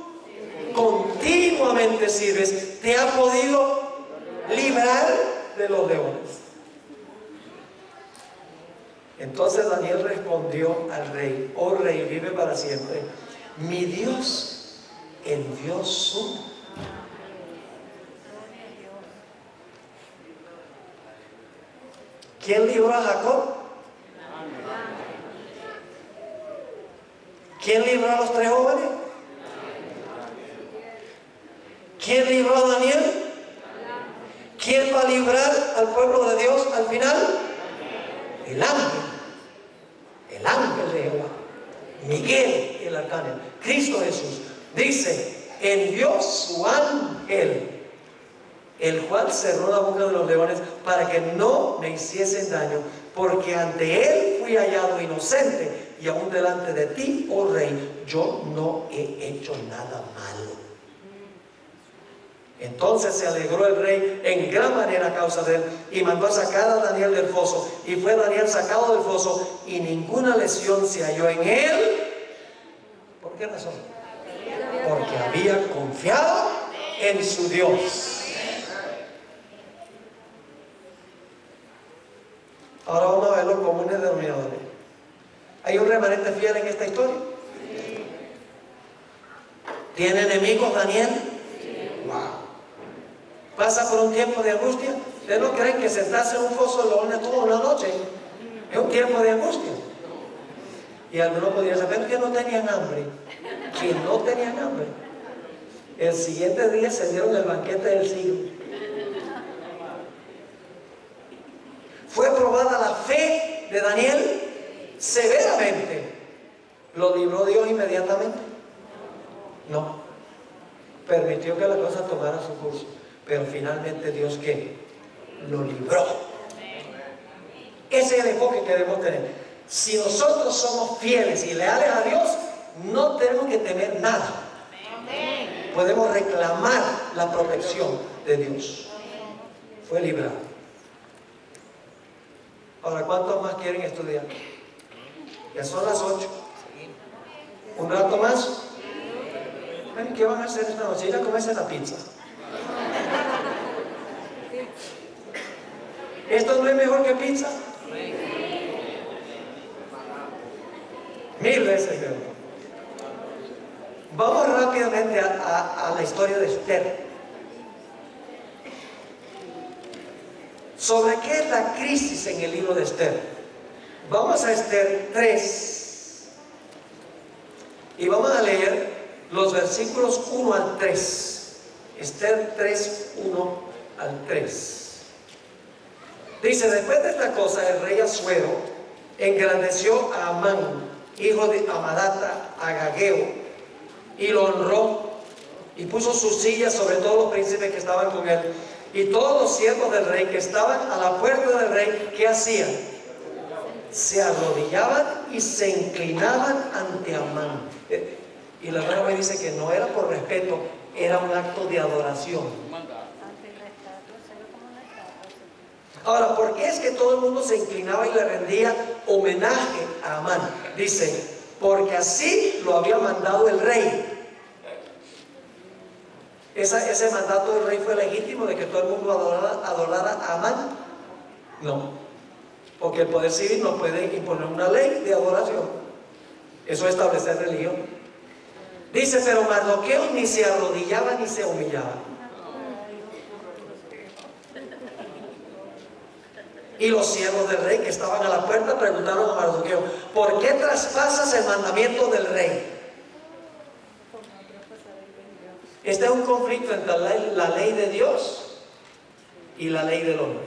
continuamente sirves, ¿te ha podido librar de los leones? Entonces Daniel respondió al rey, oh rey, vive para siempre, mi Dios, el Dios suyo. ¿Quién libró a Jacob? ¿Quién libró a los 3 jóvenes? ¿Quién libró a Daniel? ¿Quién va a librar al pueblo de Dios al final? El ángel de Jehová, Miguel el arcángel, Cristo Jesús. Dice, envió su ángel, el cual cerró la boca de los leones para que no me hiciesen daño, porque ante él fui hallado inocente, y aún delante de ti, oh rey, yo no he hecho nada malo. Entonces se alegró el rey en gran manera a causa de él, y mandó a sacar a Daniel del foso, y fue Daniel sacado del foso, y ninguna lesión se halló en él. ¿Por qué razón? Porque había confiado en su Dios. Ahora vamos a ver los comunes denominadores. fiel en esta historia? ¿Tiene enemigos Daniel? Wow. ¿Pasa por un tiempo de angustia? ¿Ustedes no creen que sentarse en un foso de leones toda una noche es un tiempo de angustia? Y algunos podrían saber que no tenían hambre. Que no tenían hambre. El siguiente día se dieron el banquete del siglo. Fue probada la fe de Daniel severamente. ¿Lo libró Dios inmediatamente? No. Permitió que la cosa tomara su curso. Pero finalmente Dios, ¿qué? Lo libró. Ese es el enfoque que debemos tener. Si nosotros somos fieles y leales a Dios, no tenemos que temer nada. Podemos reclamar la protección de Dios. Fue librado. Ahora, ¿cuántos más quieren estudiar? Ya son las 8. ¿Un rato más? ¿Qué van a hacer esta noche? Ir a comerse la pizza. ¿Esto no es mejor que pizza? 1000 veces mejor. Vamos rápidamente a la historia de Esther. ¿Sobre qué es la crisis en el libro de Esther? Vamos a Esther 3 y vamos a leer los versículos 1 al 3. Esther 3, 1 al 3. Dice: después de esta cosa, el rey Asuero engrandeció a Amán, hijo de Amadata, Agageo, y lo honró, y puso su silla sobre todos los príncipes que estaban con él. Y todos los siervos del rey que estaban a la puerta del rey, ¿qué hacían? Se arrodillaban y se inclinaban ante Amán. Y la nueva me dice que no era por respeto, era un acto de adoración. Ahora, ¿por qué es que todo el mundo se inclinaba y le rendía homenaje a Amán? Dice, porque así lo había mandado el rey. ¿Ese mandato del rey fue legítimo de que todo el mundo adorara a Amán? No, porque el poder civil no puede imponer una ley de adoración. Eso es establecer religión. Dice, pero Mardoqueo ni se arrodillaba ni se humillaba. Y los siervos del rey que estaban a la puerta preguntaron a Mardoqueo: ¿por qué traspasas el mandamiento del rey? Este es un conflicto entre la ley de Dios y la ley del hombre.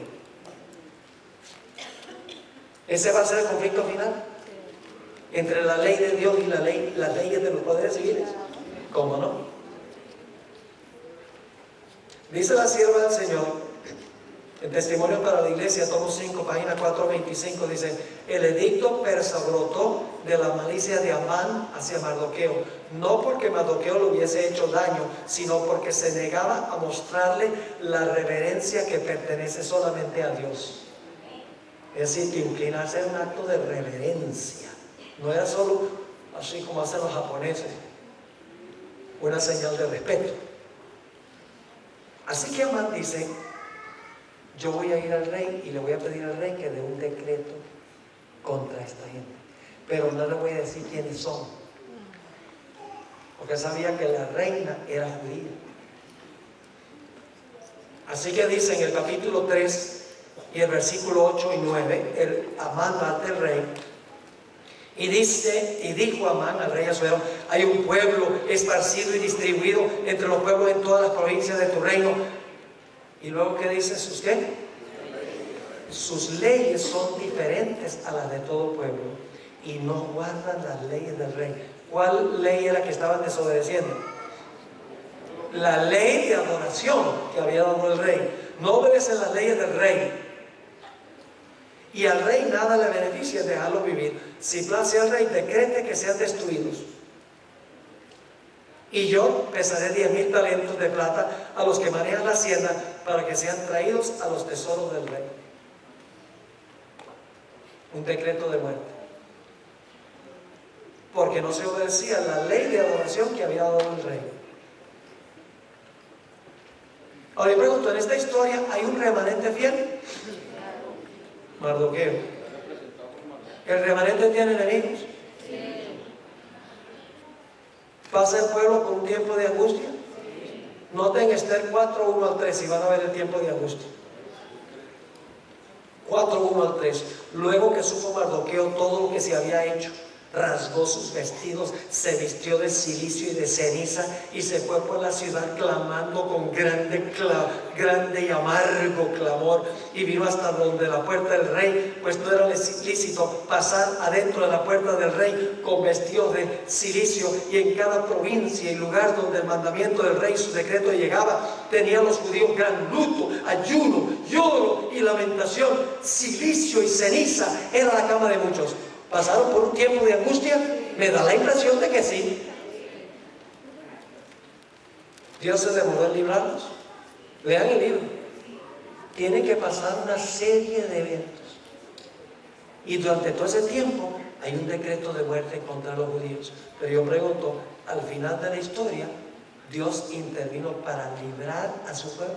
Ese va a ser el conflicto final entre la ley de Dios y las leyes de los poderes civiles. ¿Cómo no? Dice la sierva del Señor en Testimonio para la Iglesia, tomo 5, página 425, dice: el edicto persa brotó de la malicia de Amán hacia Mardoqueo, no porque Mardoqueo le hubiese hecho daño, sino porque se negaba a mostrarle la reverencia que pertenece solamente a Dios. Es decir, que inclinarse era un acto de reverencia, no era solo así como hacen los japoneses, una señal de respeto. Así que Amán dice: yo voy a ir al rey y le voy a pedir al rey que dé un decreto contra esta gente, pero no le voy a decir quiénes son, porque sabía que la reina era judía. Así que dice en el capítulo 3 y el versículo 8 y 9, Amán va ante el rey y dice, y dijo Amán al rey Asuero: hay un pueblo esparcido y distribuido entre los pueblos en todas las provincias de tu reino. Y luego, ¿qué dice? ¿Sus qué? Sus leyes son diferentes a las de todo pueblo y no guardan las leyes del rey. ¿Cuál ley era que estaban desobedeciendo? La ley de adoración que había dado el rey. No obedecen las leyes del rey. Y al rey nada le beneficia dejarlo vivir. Si place al rey, decrete que sean destruidos. Y yo pesaré 10,000 talentos de plata a los que manejan la hacienda para que sean traídos a los tesoros del rey. Un decreto de muerte. Porque no se obedecía la ley de adoración que había dado el rey. Ahora yo pregunto, ¿en esta historia hay un remanente fiel? Mardoqueo. ¿El remanente tiene enemigos? ¿Pasa el pueblo por un tiempo de angustia? Noten Esther 4, 1 al 3 y van a ver el tiempo de angustia. 4, 1 al 3. Luego que supo Mardoqueo todo lo que se había hecho, rasgó sus vestidos, se vistió de cilicio y de ceniza y se fue por la ciudad clamando con grande y amargo clamor, y vino hasta donde la puerta del rey, pues no era lícito pasar adentro de la puerta del rey con vestidos de cilicio, y en cada provincia y lugar donde el mandamiento del rey, su decreto llegaba, tenían los judíos gran luto, ayuno, lloro y lamentación. Cilicio y ceniza era la cama de muchos. ¿Pasaron por un tiempo de angustia? Me da la impresión de que sí. Dios se demoró en librarlos. Lean el libro. Tienen que pasar una serie de eventos. Y durante todo ese tiempo hay un decreto de muerte contra los judíos. Pero yo pregunto, al final de la historia, Dios intervino para librar a su pueblo.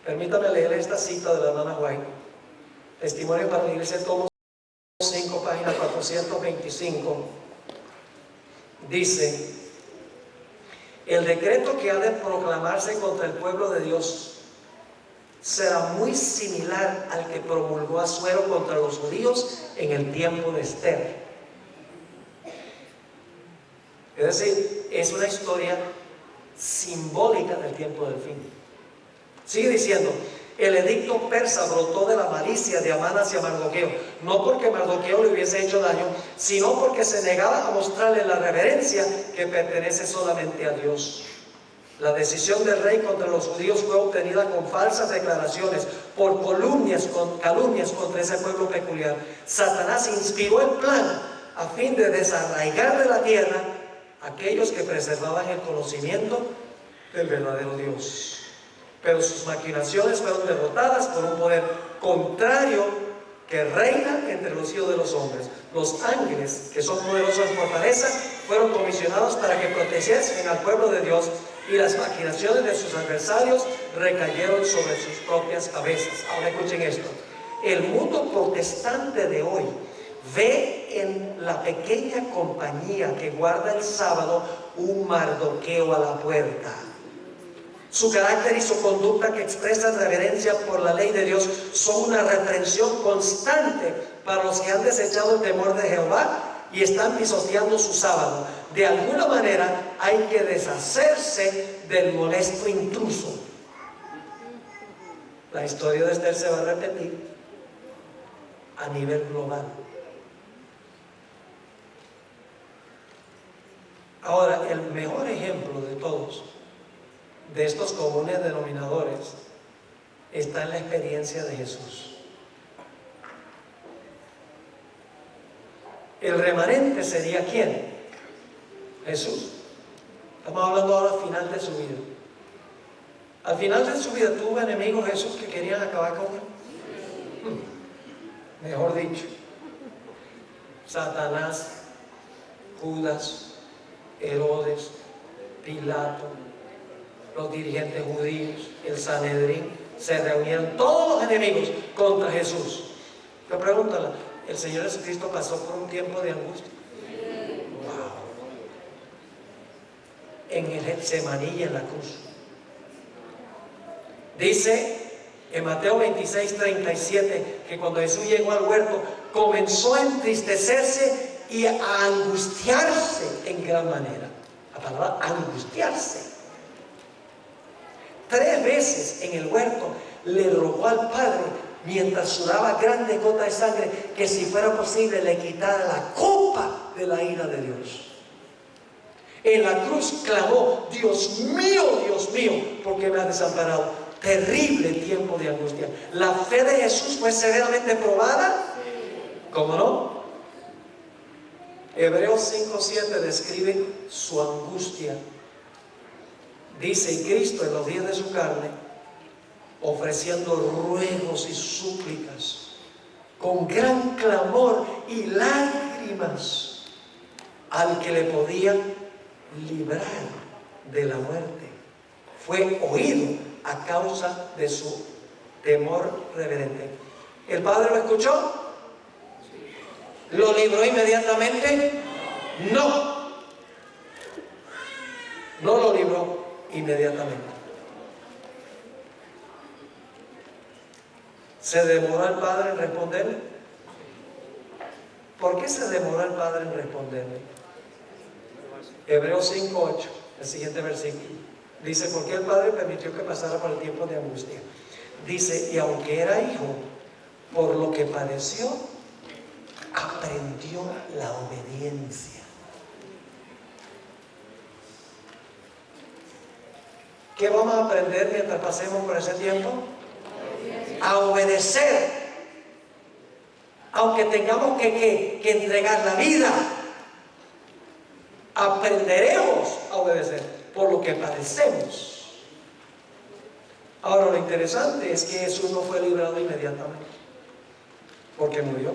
Permítame leer esta cita de la hermana White. Testimonio para la Iglesia, tomo 5, página 425. Dice: el decreto que ha de proclamarse contra el pueblo de Dios será muy similar al que promulgó Asuero contra los judíos en el tiempo de Esther. Es decir, es una historia simbólica del tiempo del fin. Sigue diciendo: el edicto persa brotó de la malicia de Amán hacia Mardoqueo, no porque Mardoqueo le hubiese hecho daño, sino porque se negaba a mostrarle la reverencia que pertenece solamente a Dios. La decisión del rey contra los judíos fue obtenida con falsas declaraciones, por calumnias contra ese pueblo peculiar. Satanás inspiró el plan a fin de desarraigar de la tierra a aquellos que preservaban el conocimiento del verdadero Dios. Pero sus maquinaciones fueron derrotadas por un poder contrario que reina entre los hijos de los hombres. Los ángeles, que son poderosos en fortaleza, fueron comisionados para que protegiesen al pueblo de Dios, y las maquinaciones de sus adversarios recayeron sobre sus propias cabezas. Ahora escuchen esto: el mundo protestante de hoy ve en la pequeña compañía que guarda el sábado un Mardoqueo a la puerta. Su carácter y su conducta, que expresan reverencia por la ley de Dios, son una reprensión constante para los que han desechado el temor de Jehová y están pisoteando su sábado. De alguna manera hay que deshacerse del molesto intruso. La historia de Esther se va a repetir a nivel global. Ahora, el mejor ejemplo de todos de estos comunes denominadores está en la experiencia de Jesús. El remanente sería ¿quién? Jesús. Estamos hablando ahora al final de su vida. Al final de su vida tuvo enemigos Jesús que querían acabar con él. Mejor dicho, Satanás, Judas, Herodes, Pilato, los dirigentes judíos, el Sanedrín, se reunieron todos los enemigos contra Jesús. Yo pregunto, ¿el Señor Jesucristo pasó por un tiempo de angustia? Wow. En el Getsemaní y en la cruz. Dice en Mateo 26, 37, que cuando Jesús llegó al huerto, comenzó a entristecerse y a angustiarse en gran manera. La palabra angustiarse. 3 veces en el huerto le rogó al Padre, mientras sudaba grandes gotas de sangre, que si fuera posible le quitara la copa de la ira de Dios. En la cruz clamó: Dios mío, ¿por qué me has desamparado? Terrible tiempo de angustia. ¿La fe de Jesús fue severamente probada? ¿Cómo no? Hebreos 5:7 describe su angustia. Dice: y Cristo en los días de su carne, ofreciendo ruegos y súplicas con gran clamor y lágrimas al que le podía librar de la muerte, fue oído a causa de su temor reverente. ¿El Padre lo escuchó? ¿Lo libró inmediatamente? No. no lo libró inmediatamente. ¿Se demoró el padre en responderle? ¿Por qué se demoró el padre en responderle? Hebreos 5:8, el siguiente versículo. Dice, ¿por qué el padre permitió que pasara por el tiempo de angustia? Dice, y aunque era hijo, por lo que padeció, aprendió la obediencia. ¿Qué vamos a aprender mientras pasemos por ese tiempo? A obedecer. Aunque tengamos que entregar la vida, aprenderemos a obedecer por lo que padecemos. Ahora, lo interesante es que Jesús no fue librado inmediatamente, porque murió.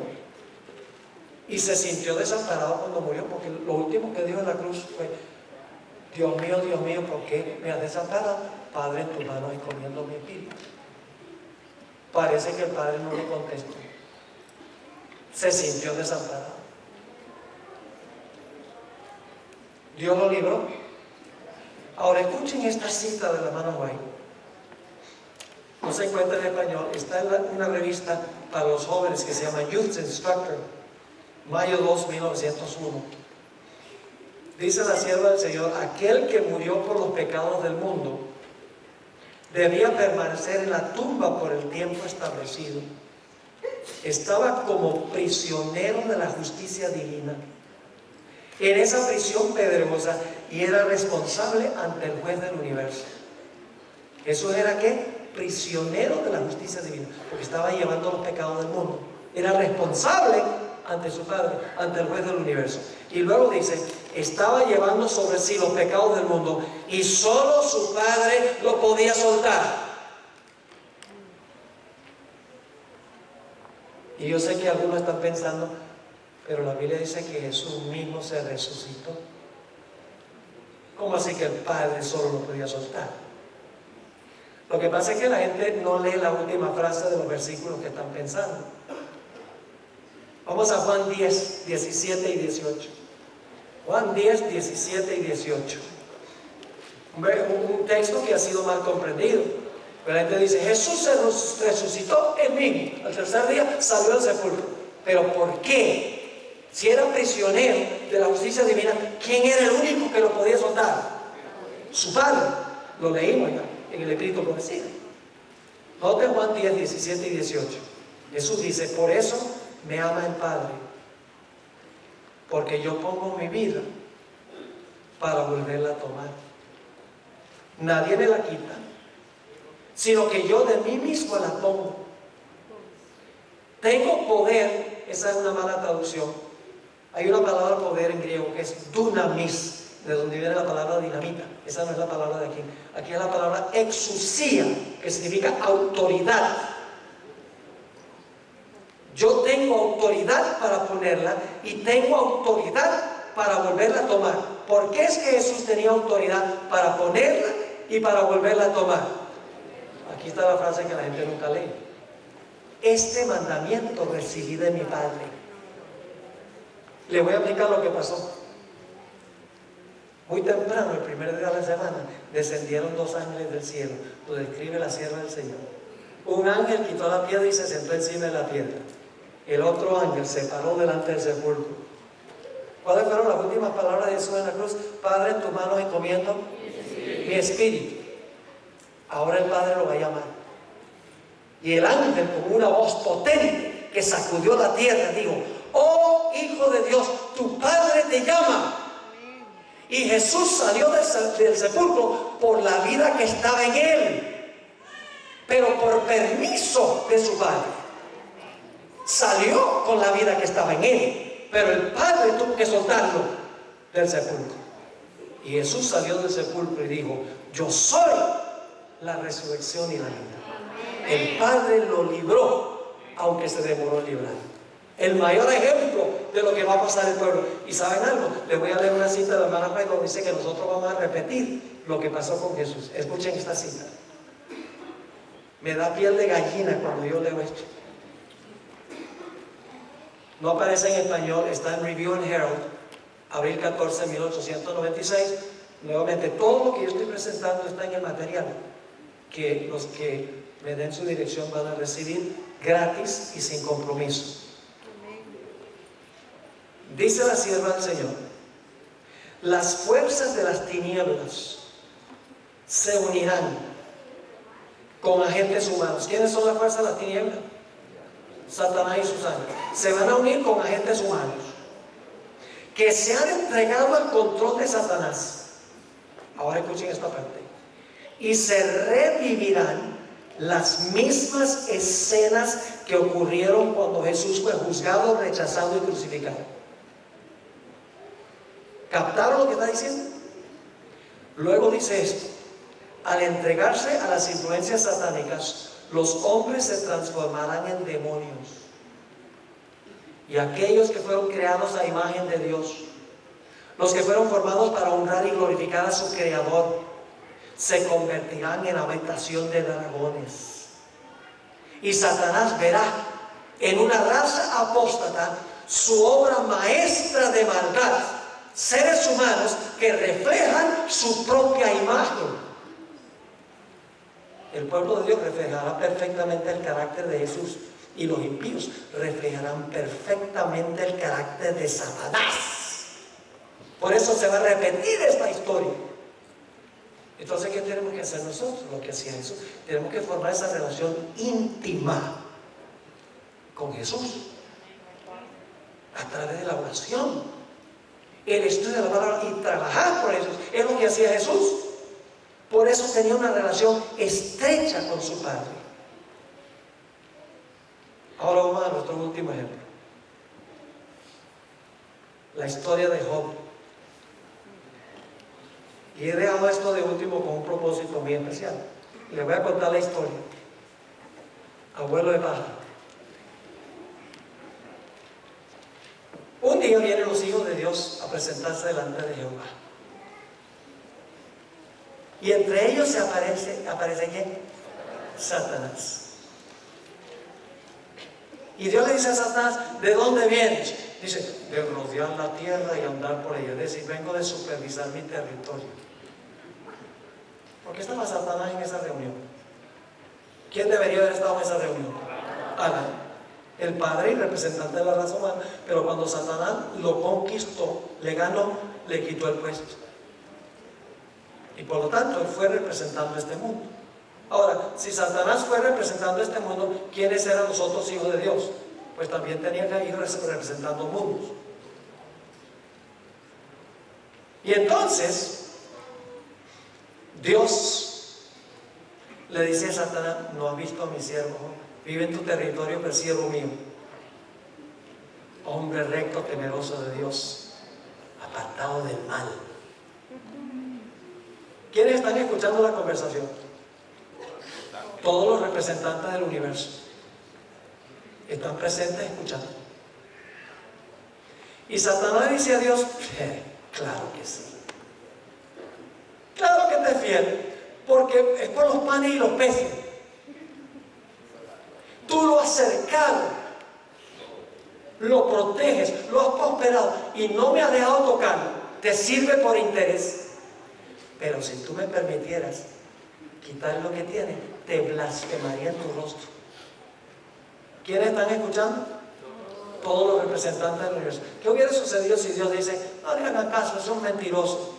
Y se sintió desamparado cuando murió, porque lo último que dijo en la cruz fue, Dios mío, ¿por qué me has desamparado? Padre, en tus manos encomiendo mi espíritu. Parece que el padre no le contestó. Se sintió desamparado. Dios lo libró. Ahora escuchen esta cita de la hermana White. No se encuentra en español, está en una revista para los jóvenes que se llama Youth Instructor, mayo 2, 1901. Dice la sierva del Señor, aquel que murió por los pecados del mundo debía permanecer en la tumba por el tiempo establecido. Estaba como prisionero de la justicia divina en esa prisión pedregosa y era responsable ante el juez del universo. ¿Eso era qué? Prisionero de la justicia divina, porque estaba llevando los pecados del mundo. Era responsable ante su Padre, ante el juez del universo. Y luego dice, estaba llevando sobre sí los pecados del mundo y solo su Padre lo podía soltar. Y yo sé que algunos están pensando, pero la Biblia dice que Jesús mismo se resucitó. ¿Cómo así que el Padre solo lo podía soltar? Lo que pasa es que la gente no lee la última frase de los versículos que están pensando. Vamos a Juan 10, 17 y 18. Juan 10, 17 y 18. Un texto que ha sido mal comprendido. Pero la gente dice, Jesús se resucitó él mismo. Al tercer día salió del sepulcro. ¿Pero por qué? Si era prisionero de la justicia divina, ¿quién era el único que lo podía soltar? Su Padre. Lo leímos ya en el Espíritu Prometido. Note Juan 10, 17 y 18. Jesús dice, por eso me ama el Padre, porque yo pongo mi vida para volverla a tomar. Nadie me la quita, sino que yo de mí mismo la pongo. Tengo poder, esa es una mala traducción. Hay una palabra poder en griego que es dunamis, de donde viene la palabra dinamita. Esa no es la palabra de aquí. Aquí es la palabra exousia, que significa autoridad. Yo tengo autoridad para ponerla y tengo autoridad para volverla a tomar. ¿Por qué es que Jesús tenía autoridad para ponerla y para volverla a tomar? Aquí está la frase que la gente nunca lee. Este mandamiento recibí de mi Padre. Le voy a explicar lo que pasó. Muy temprano, el primer día de la semana, descendieron dos ángeles del cielo. Lo describe la sierva del Señor. Un ángel quitó la piedra y se sentó encima de la piedra. El otro ángel se paró delante del sepulcro. ¿Cuáles fueron las últimas palabras de Jesús en la cruz? Padre, en tus manos encomiendo mi espíritu. Ahora el Padre lo va a llamar. Y el ángel, con una voz potente que sacudió la tierra, dijo, oh Hijo de Dios, tu Padre te llama. Y Jesús salió del sepulcro por la vida que estaba en él, pero por permiso de su Padre. Salió con la vida que estaba en él, pero el Padre tuvo que soltarlo del sepulcro. Y Jesús salió del sepulcro y dijo, yo soy la resurrección y la vida. El Padre lo libró, aunque se demoró en librar. El mayor ejemplo de lo que va a pasar el pueblo. ¿Y saben algo? Les voy a leer una cita de la hermana White donde dice que nosotros vamos a repetir lo que pasó con Jesús. Escuchen esta cita. Me da piel de gallina cuando yo leo esto. No aparece en español, está en Review and Herald, abril 14, 1896. Nuevamente, todo lo que yo estoy presentando está en el material que los que me den su dirección van a recibir gratis y sin compromiso. Dice la sierva del Señor: las fuerzas de las tinieblas se unirán con agentes humanos. ¿Quiénes son las fuerzas de las tinieblas? Satanás y sus ángeles. Se van a unir con agentes humanos que se han entregado al control de Satanás. Ahora escuchen esta parte. Y se revivirán las mismas escenas que ocurrieron cuando Jesús fue juzgado, rechazado y crucificado. ¿Captaron lo que está diciendo? Luego dice esto: al entregarse a las influencias satánicas, los hombres se transformarán en demonios, y aquellos que fueron creados a imagen de Dios, los que fueron formados para honrar y glorificar a su Creador, se convertirán en habitación de dragones. Y Satanás verá en una raza apóstata su obra maestra de maldad, seres humanos que reflejan su propia imagen. El pueblo de Dios reflejará perfectamente el carácter de Jesús, y los impíos reflejarán perfectamente el carácter de Satanás. Por eso se va a repetir esta historia. Entonces, ¿qué tenemos que hacer nosotros? Lo que hacía Jesús. Tenemos que formar esa relación íntima con Jesús a través de la oración, el estudio de la palabra y trabajar por Jesús. Es lo que hacía Jesús. Por eso tenía una relación estrecha con su Padre. Ahora vamos a nuestro último ejemplo. La historia de Job. Y he dejado esto de último con un propósito muy especial. Les voy a contar la historia. Abuelo de pájaro. Un día vienen los hijos de Dios a presentarse delante de Jehová. Y entre ellos aparece ¿quién? Satanás. Y Dios le dice a Satanás: ¿de dónde vienes? Dice: de rodear la tierra y andar por ella. Es decir, vengo de supervisar mi territorio. ¿Por qué estaba Satanás en esa reunión? ¿Quién debería haber estado en esa reunión? Adán, el padre y representante de la raza humana. Pero cuando Satanás lo conquistó, le ganó, le quitó el puesto. Y por lo tanto, él fue representando este mundo. Ahora, si Satanás fue representando este mundo, ¿quiénes eran los otros hijos de Dios? Pues también tenían que ir representando mundos. Y entonces, Dios le dice a Satanás: no has visto a mi siervo, vive en tu territorio, pero siervo mío, hombre recto, temeroso de Dios, apartado del mal. ¿Quiénes están escuchando la conversación? Todos los representantes del universo están presentes escuchando. Y Satanás dice a Dios: claro que sí, claro que te es fiel, porque es por los panes y los peces. Tú lo has cercado, lo proteges, lo has prosperado y no me has dejado tocarlo. Te sirve por interés. Pero si tú me permitieras quitar lo que tiene, te blasfemaría en tu rostro. ¿Quiénes están escuchando? Todos los representantes del universo. ¿Qué hubiera sucedido si Dios dice: no le hagan caso, es un mentiroso?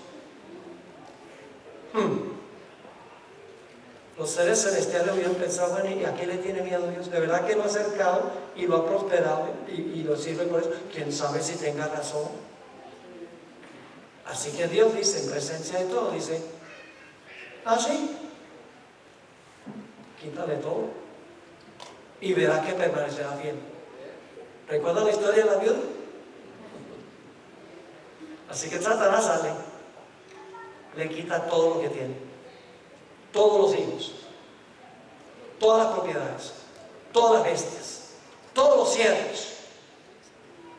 Los seres celestiales hubieran pensado: bueno, ¿y a qué le tiene miedo Dios? De verdad que lo ha acercado y lo ha prosperado y lo sirve por eso. ¿Quién sabe si tenga razón? Así que Dios dice, en presencia de todo, dice: ¿ah, sí? Quítale todo y verás que permanecerá fiel. ¿Recuerdan la historia de la viuda? Así que Satanás sale, le quita todo lo que tiene, todos los hijos, todas las propiedades, todas las bestias, todos los siervos.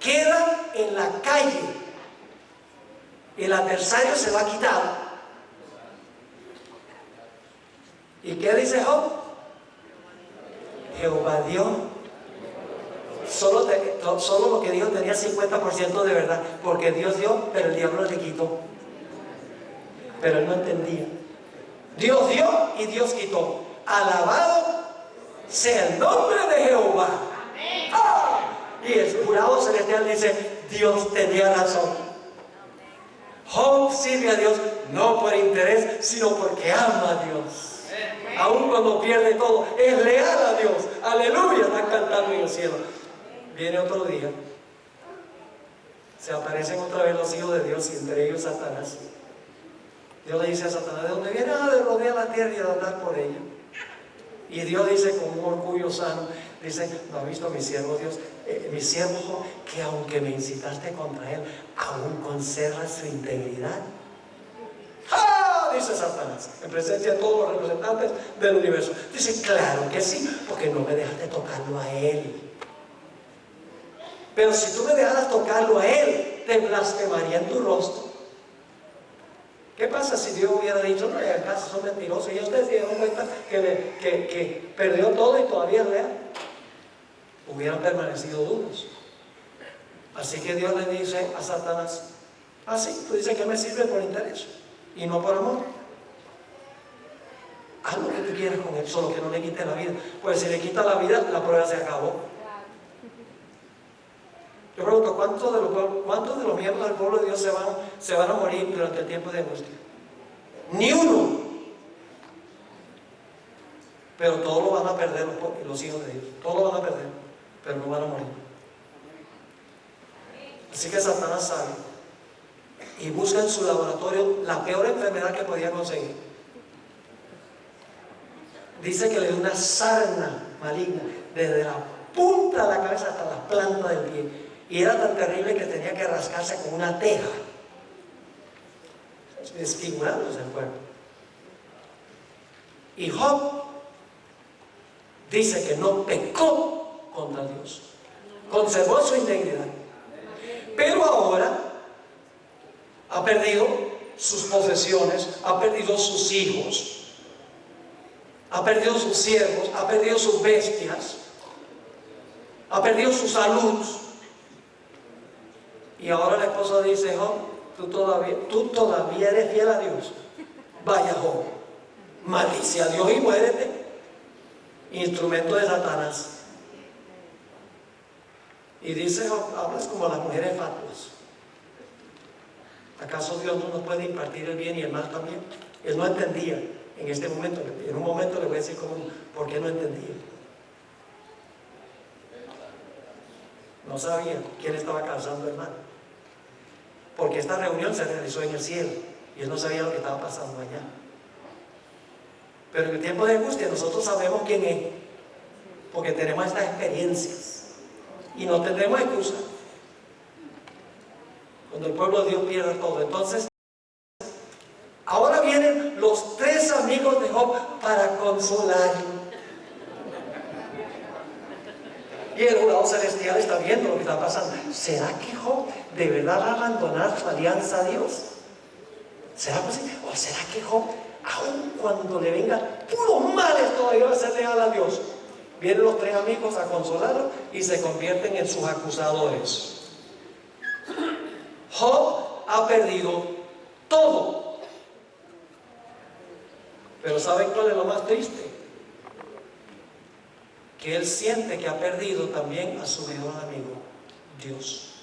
Quedan en la calle. El adversario se va a quitar. ¿Y qué dice Job? Jehová dio. Solo lo que dijo tenía 50% de verdad, porque Dios dio, pero el diablo le quitó. pero él no entendía. Dios dio y Dios quitó. Alabado sea el nombre de Jehová. ¡Ah! Y el jurado celestial dice: Dios tenía razón. Job sirve a Dios no por interés, sino porque ama a Dios. Aun cuando pierde todo, es leal a Dios. Aleluya, están cantando en el cielo. Viene otro día, se aparecen otra vez los hijos de Dios y entre ellos Satanás. Dios le dice a Satanás: ¿de dónde viene? De rodear la tierra y de andar por ella. Y Dios dice con un orgullo sano, dice: ¿no ha visto mi siervo Dios, mi siervo Job, que aunque me incitaste contra él, aún conserva su integridad? ¡Ah! Dice Satanás, en presencia de todos los representantes del universo. Dice: claro que sí, porque no me dejaste tocarlo a él. Pero si tú me dejaras tocarlo a él, te blasfemaría en tu rostro. ¿Qué pasa si Dios hubiera dicho: no, en el caso son mentirosos? Y ustedes se dieron cuenta que perdió todo y todavía es real. Hubieran permanecido duros. Así que Dios le dice a Satanás: ah, sí, tú dices que me sirve por interés y no por amor. Haz lo que tú quieras con él, solo que no le quite la vida. Pues si le quita la vida, la prueba se acabó. Yo pregunto: ¿cuántos de los miembros del pueblo de Dios se van a morir durante el tiempo de angustia? Ni uno. Pero todos lo van a perder los hijos de Dios. Todos lo van a perder, pero no van a morir. Así que Satanás sabe y busca en su laboratorio la peor enfermedad que podía conseguir. Dice que le dio una sarna maligna desde la punta de la cabeza hasta la planta del pie. Y era tan terrible que tenía que rascarse con una teja, desfigurándose el cuerpo. Y Job dice que no pecó contra Dios, conservó su integridad. Pero ahora ha perdido sus posesiones, ha perdido sus hijos, ha perdido sus siervos, ha perdido sus bestias, ha perdido su salud. Y ahora la esposa dice: Job, tú todavía eres fiel a Dios. Vaya, Job, maldice a Dios y muérete. Instrumento de Satanás. Y dice Job: hablas como las mujeres fatuas. ¿Acaso Dios no nos puede impartir el bien y el mal también? Él no entendía en este momento. En un momento le voy a decir por qué no entendía. No sabía quién estaba causando el mal, porque esta reunión se realizó en el cielo y él no sabía lo que estaba pasando allá. Pero en el tiempo de angustia nosotros sabemos quién es, porque tenemos estas experiencias y no tendremos excusa cuando el pueblo de Dios pierda todo. Entonces, ahora vienen los tres amigos de Job para consolarlo. Y el jurado celestial está viendo lo que está pasando. ¿Será que Job de verdad va a abandonar su alianza a Dios? ¿Será posible? ¿O será que Job, aun cuando le vengan puros males, todavía va a ser leal a Dios? Vienen los tres amigos a consolarlo y se convierten en sus acusadores. Job ha perdido todo. Pero ¿saben cuál es lo más triste? Que él siente que ha perdido también a su mejor amigo, Dios.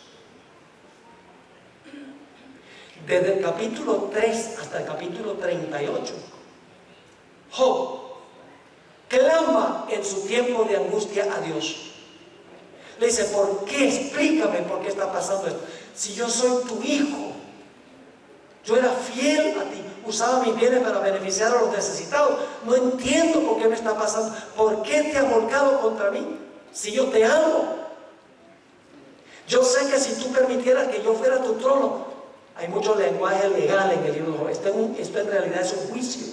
Desde el capítulo 3 hasta el capítulo 38, Job clama en su tiempo de angustia a Dios. Le dice: ¿por qué? Explícame por qué está pasando esto. Si yo soy tu hijo, yo era fiel a ti, usaba mis bienes para beneficiar a los necesitados. No entiendo por qué me está pasando. ¿Por qué te has volcado contra mí? Si yo te amo. Yo sé que si tú permitieras que yo fuera tu trono. Hay mucho lenguaje legal en el libro. Esto en realidad es un juicio.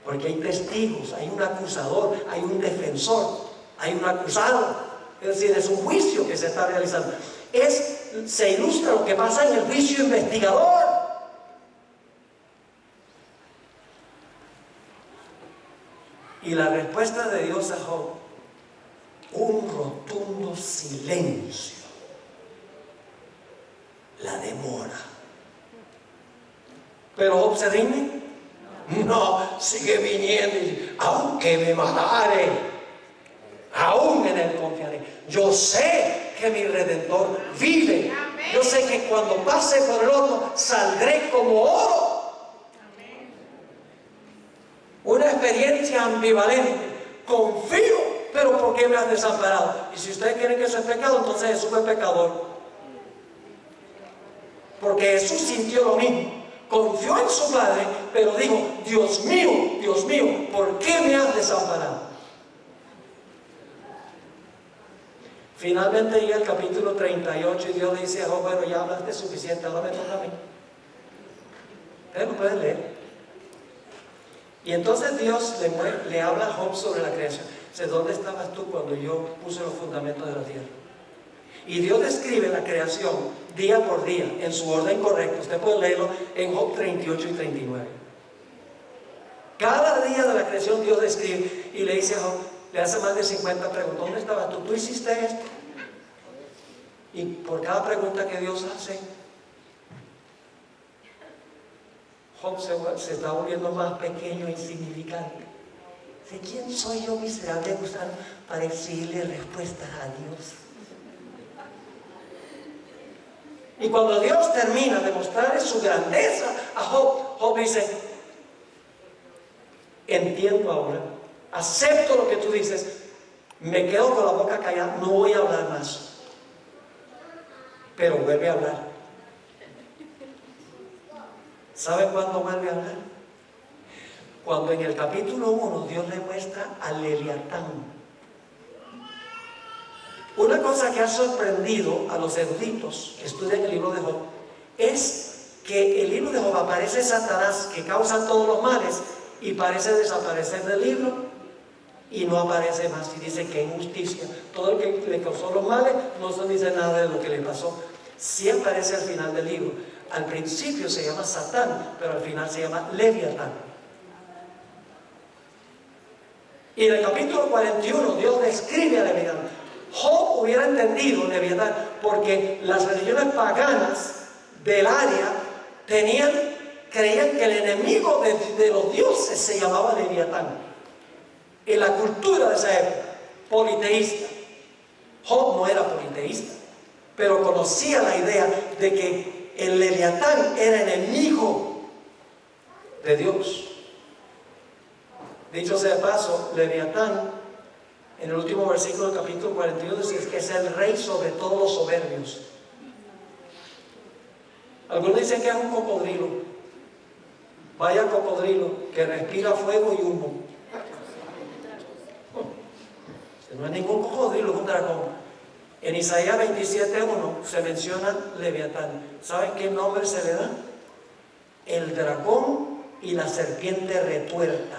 Porque hay testigos, hay un acusador, hay un defensor, hay un acusado. Es decir, es un juicio que se está realizando. Se ilustra lo que pasa en el juicio investigador. Y la respuesta de Dios a Job: un rotundo silencio. La demora. Pero Job se rinde. No, sigue viniendo y aunque me matare, aún en él confiaré. Yo sé que mi Redentor vive. Yo sé que cuando pase por el horno saldré como oro. Una experiencia ambivalente. Confío, pero ¿por qué me has desamparado? Y si ustedes quieren que eso es pecado, entonces Jesús fue pecador. Porque Jesús sintió lo mismo. Confió en su Padre, pero dijo: Dios mío, ¿por qué me has desamparado? Finalmente llega el capítulo 38 y Dios le dice a Job: bueno, ya hablaste suficiente, ahora me toca a mí. Ustedes lo pueden leer. Y entonces Dios le habla a Job sobre la creación. Dice: ¿dónde estabas tú cuando yo puse los fundamentos de la tierra? Y Dios describe la creación día por día, en su orden correcto. Usted puede leerlo en Job 38 y 39. Cada día de la creación Dios describe y le dice a Job, le hace más de 50 preguntas. ¿Dónde estabas tú? ¿Tú hiciste esto? Y por cada pregunta que Dios hace, Job se está volviendo más pequeño e insignificante. ¿De quién soy yo, miserable gusano, para exigirle respuestas a Dios? Y cuando Dios termina de mostrarle su grandeza a Job, Job dice: entiendo ahora, acepto lo que tú dices, me quedo con la boca callada, no voy a hablar más. Pero vuelve a hablar. ¿Sabe cuándo vuelve a hablar? Cuando en el capítulo 1 Dios le muestra al Leviatán. Una cosa que ha sorprendido a los eruditos que estudian el libro de Job es que el libro de Job aparece Satanás, que causa todos los males, y parece desaparecer del libro y no aparece más. Y dice que injusticia, todo el que le causó los males no se dice nada de lo que le pasó. Sí aparece al final del libro. Al principio se llama Satán, pero al final se llama Leviatán. Y en el capítulo 41 Dios describe a Leviatán. Job hubiera entendido Leviatán, porque las religiones paganas del área creían que el enemigo de los dioses se llamaba Leviatán. En la cultura de esa época, politeísta. Job no era politeísta, pero conocía la idea de que el Leviatán era enemigo de Dios. Dicho sea de paso, Leviatán, en el último versículo del capítulo 41, dice que es el rey sobre todos los soberbios. Algunos dicen que es un cocodrilo. Vaya cocodrilo, que respira fuego y humo. No es ningún cocodrilo, es un dragón. En Isaías 27:1 se menciona Leviatán. ¿Saben qué nombre se le da? El dragón y la serpiente retuerta.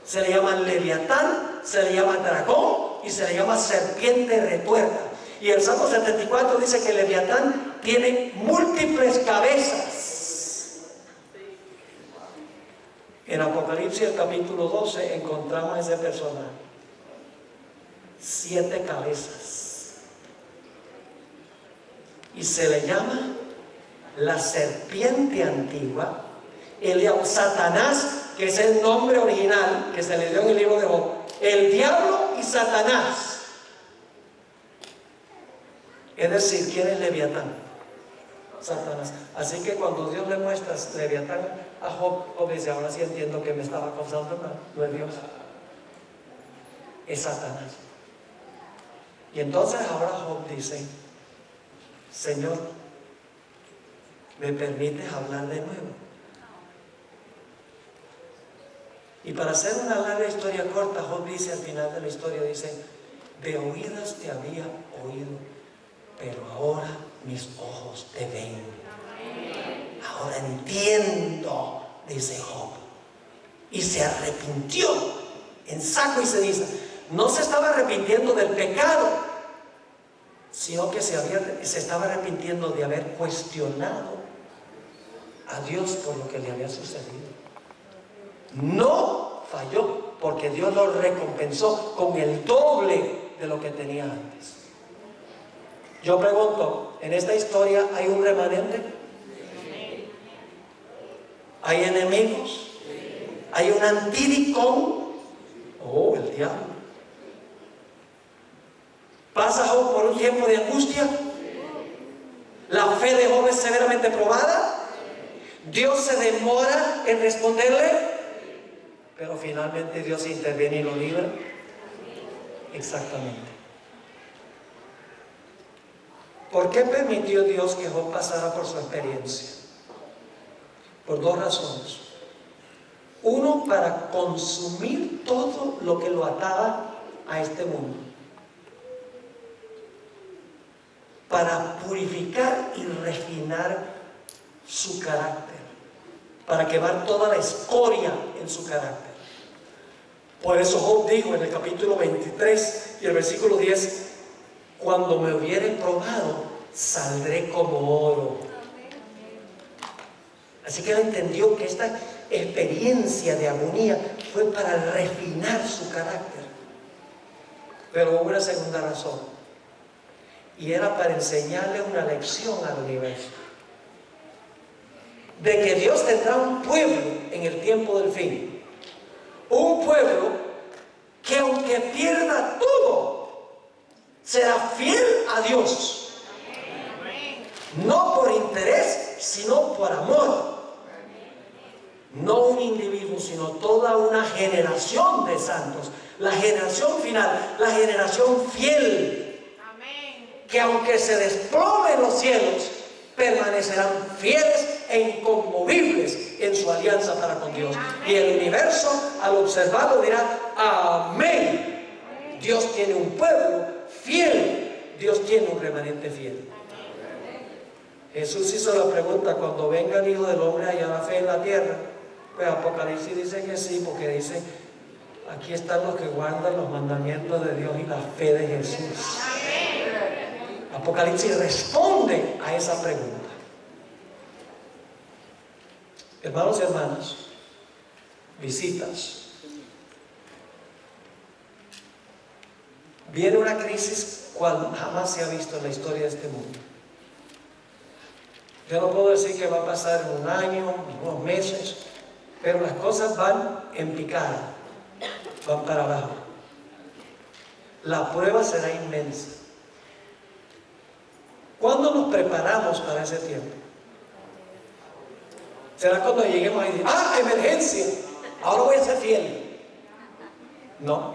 Se le llama Leviatán, se le llama dragón y se le llama serpiente retuerta. Y el Salmo 74 dice que Leviatán tiene múltiples cabezas. En Apocalipsis, el capítulo 12, encontramos ese personaje. 7 cabezas. Y se le llama la serpiente antigua, Satanás, que es el nombre original que se le dio en el libro de Job. El diablo y Satanás. Es decir, ¿quién es Leviatán? Satanás. Así que cuando Dios le muestra Leviatán a Job, Job dice: ahora sí entiendo que me estaba acosando, no es Dios, es Satanás. Y entonces ahora Job dice: Señor, ¿me permites hablar de nuevo? Y para hacer una larga historia corta, Job dice al final de la historia, dice: de oídas te había oído, pero ahora mis ojos te ven. Ahora entiendo, dice Job. Y se arrepintió en saco y ceniza. No se estaba arrepintiendo del pecado, sino que se estaba arrepintiendo de haber cuestionado a Dios por lo que le había sucedido. No falló, porque Dios lo recompensó con el doble de lo que tenía antes. Yo pregunto, ¿en esta historia hay un remanente? ¿Hay enemigos? ¿Hay un antídicon? Oh, el diablo. ¿Pasa Job por un tiempo de angustia? ¿La fe de Job es severamente probada? ¿Dios se demora en responderle? Pero finalmente Dios interviene y lo libra. Exactamente. ¿Por qué permitió Dios que Job pasara por su experiencia? Por dos razones. Uno, para consumir todo lo que lo ataba a este mundo. Para purificar y refinar su carácter. Para quemar toda la escoria en su carácter. Por eso Job dijo en el capítulo 23 y el versículo 10: cuando me hubieren probado, saldré como oro. Así que él entendió que esta experiencia de agonía fue para refinar su carácter. Pero hubo una segunda razón, y era para enseñarle una lección al universo, de que Dios tendrá un pueblo en el tiempo del fin, un pueblo que aunque pierda todo, será fiel a Dios, no por interés, sino por amor. No un individuo, sino toda una generación de santos, la generación final, la generación fiel, que aunque se desplomen los cielos, permanecerán fieles e inconmovibles en su alianza para con Dios. Y el universo, al observarlo, dirá: amén. Dios tiene un pueblo fiel, Dios tiene un remanente fiel. Jesús hizo la pregunta: cuando venga el Hijo del Hombre, ¿hallará fe en la tierra? Pues Apocalipsis dice que sí, porque dice: aquí están los que guardan los mandamientos de Dios y la fe de Jesús. Apocalipsis responde a esa pregunta. Hermanos y hermanas, visitas. Viene una crisis cual jamás se ha visto en la historia de este mundo. Yo no puedo decir que va a pasar en un año, en unos meses, pero las cosas van en picada, van para abajo. La prueba será inmensa. ¿Cuándo nos preparamos para ese tiempo? ¿Será cuando lleguemos ahí y decimos: ¡ah, emergencia! Ahora voy a ser fiel. No.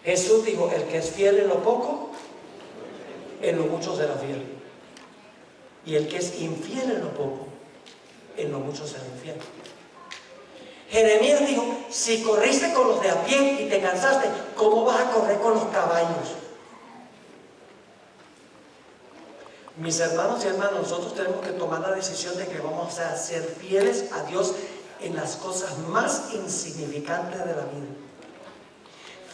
Jesús dijo: el que es fiel en lo poco, en lo mucho será fiel. Y el que es infiel en lo poco, en lo mucho será infiel. Jeremías dijo: si corriste con los de a pie y te cansaste, ¿cómo vas a correr con los caballos? Mis hermanos y hermanas, nosotros tenemos que tomar la decisión de que vamos a ser fieles a Dios en las cosas más insignificantes de la vida.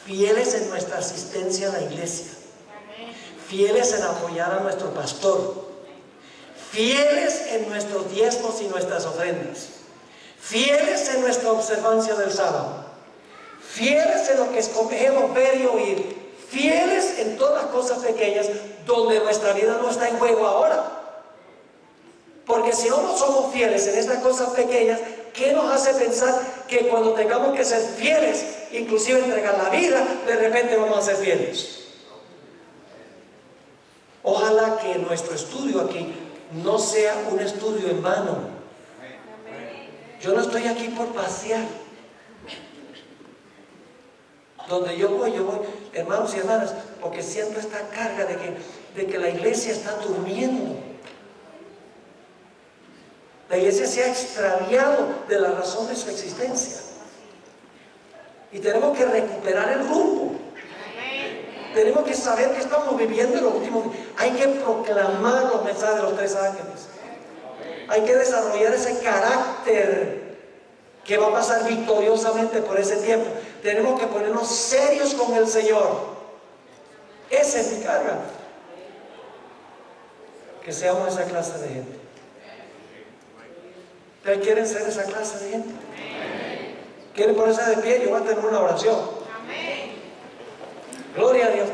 Fieles en nuestra asistencia a la iglesia. Fieles en apoyar a nuestro pastor. Fieles en nuestros diezmos y nuestras ofrendas. Fieles en nuestra observancia del sábado. Fieles en lo que escogemos ver y oír. Fieles en todas las cosas pequeñas donde nuestra vida no está en juego ahora. Porque si no somos fieles en estas cosas pequeñas, ¿qué nos hace pensar que cuando tengamos que ser fieles, inclusive entregar la vida, de repente vamos a ser fieles? Ojalá que nuestro estudio aquí no sea un estudio en vano. Yo no estoy aquí por pasear. Donde yo voy, hermanos y hermanas, porque siento esta carga de que la iglesia está durmiendo. La iglesia se ha extraviado de la razón de su existencia. Y tenemos que recuperar el rumbo. Tenemos que saber que estamos viviendo en los últimos días. Hay que proclamar los mensajes de los 3 ángeles. Hay que desarrollar ese carácter que va a pasar victoriosamente por ese tiempo. Tenemos que ponernos serios con el Señor. Esa es mi carga. Que seamos esa clase de gente. ¿Ustedes quieren ser esa clase de gente? ¿Quieren ponerse de pie? Yo voy a tener una oración. Gloria a Dios.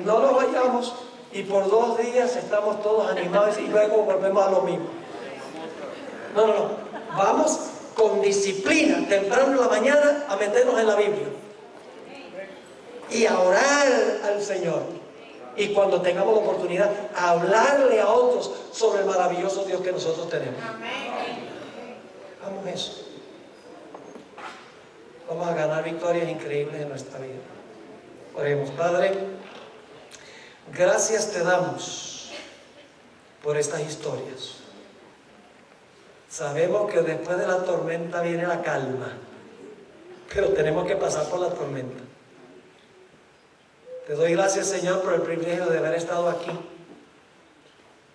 No nos vayamos y por 2 días estamos todos animados y luego volvemos a lo mismo. No. Vamos con disciplina, temprano en la mañana, a meternos en la Biblia y a orar al Señor. Y cuando tengamos la oportunidad, a hablarle a otros sobre el maravilloso Dios que nosotros tenemos. Hagamos eso. Vamos a ganar victorias increíbles en nuestra vida. Oremos. Padre, gracias te damos por estas historias. Sabemos que después de la tormenta viene la calma, pero tenemos que pasar por la tormenta. Te doy gracias, Señor, por el privilegio de haber estado aquí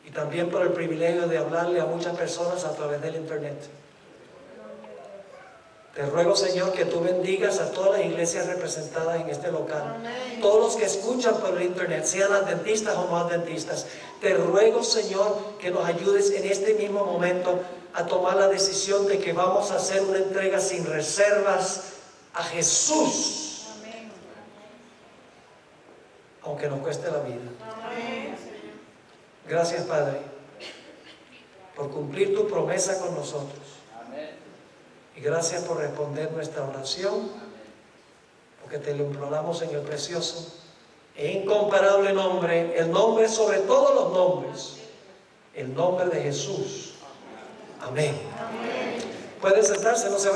y también por el privilegio de hablarle a muchas personas a través del internet. Te ruego, Señor, que tú bendigas a todas las iglesias representadas en este local. Amén. Todos los que escuchan por el internet, sean adventistas o no adventistas. Te ruego, Señor, que nos ayudes en este mismo momento a tomar la decisión de que vamos a hacer una entrega sin reservas a Jesús. Amén. Aunque nos cueste la vida. Amén. Gracias, Padre, por cumplir tu promesa con nosotros. Y gracias por responder nuestra oración, porque te lo imploramos en el precioso e incomparable nombre, el nombre sobre todos los nombres, el nombre de Jesús. Amén. Pueden sentarse, no se vayan.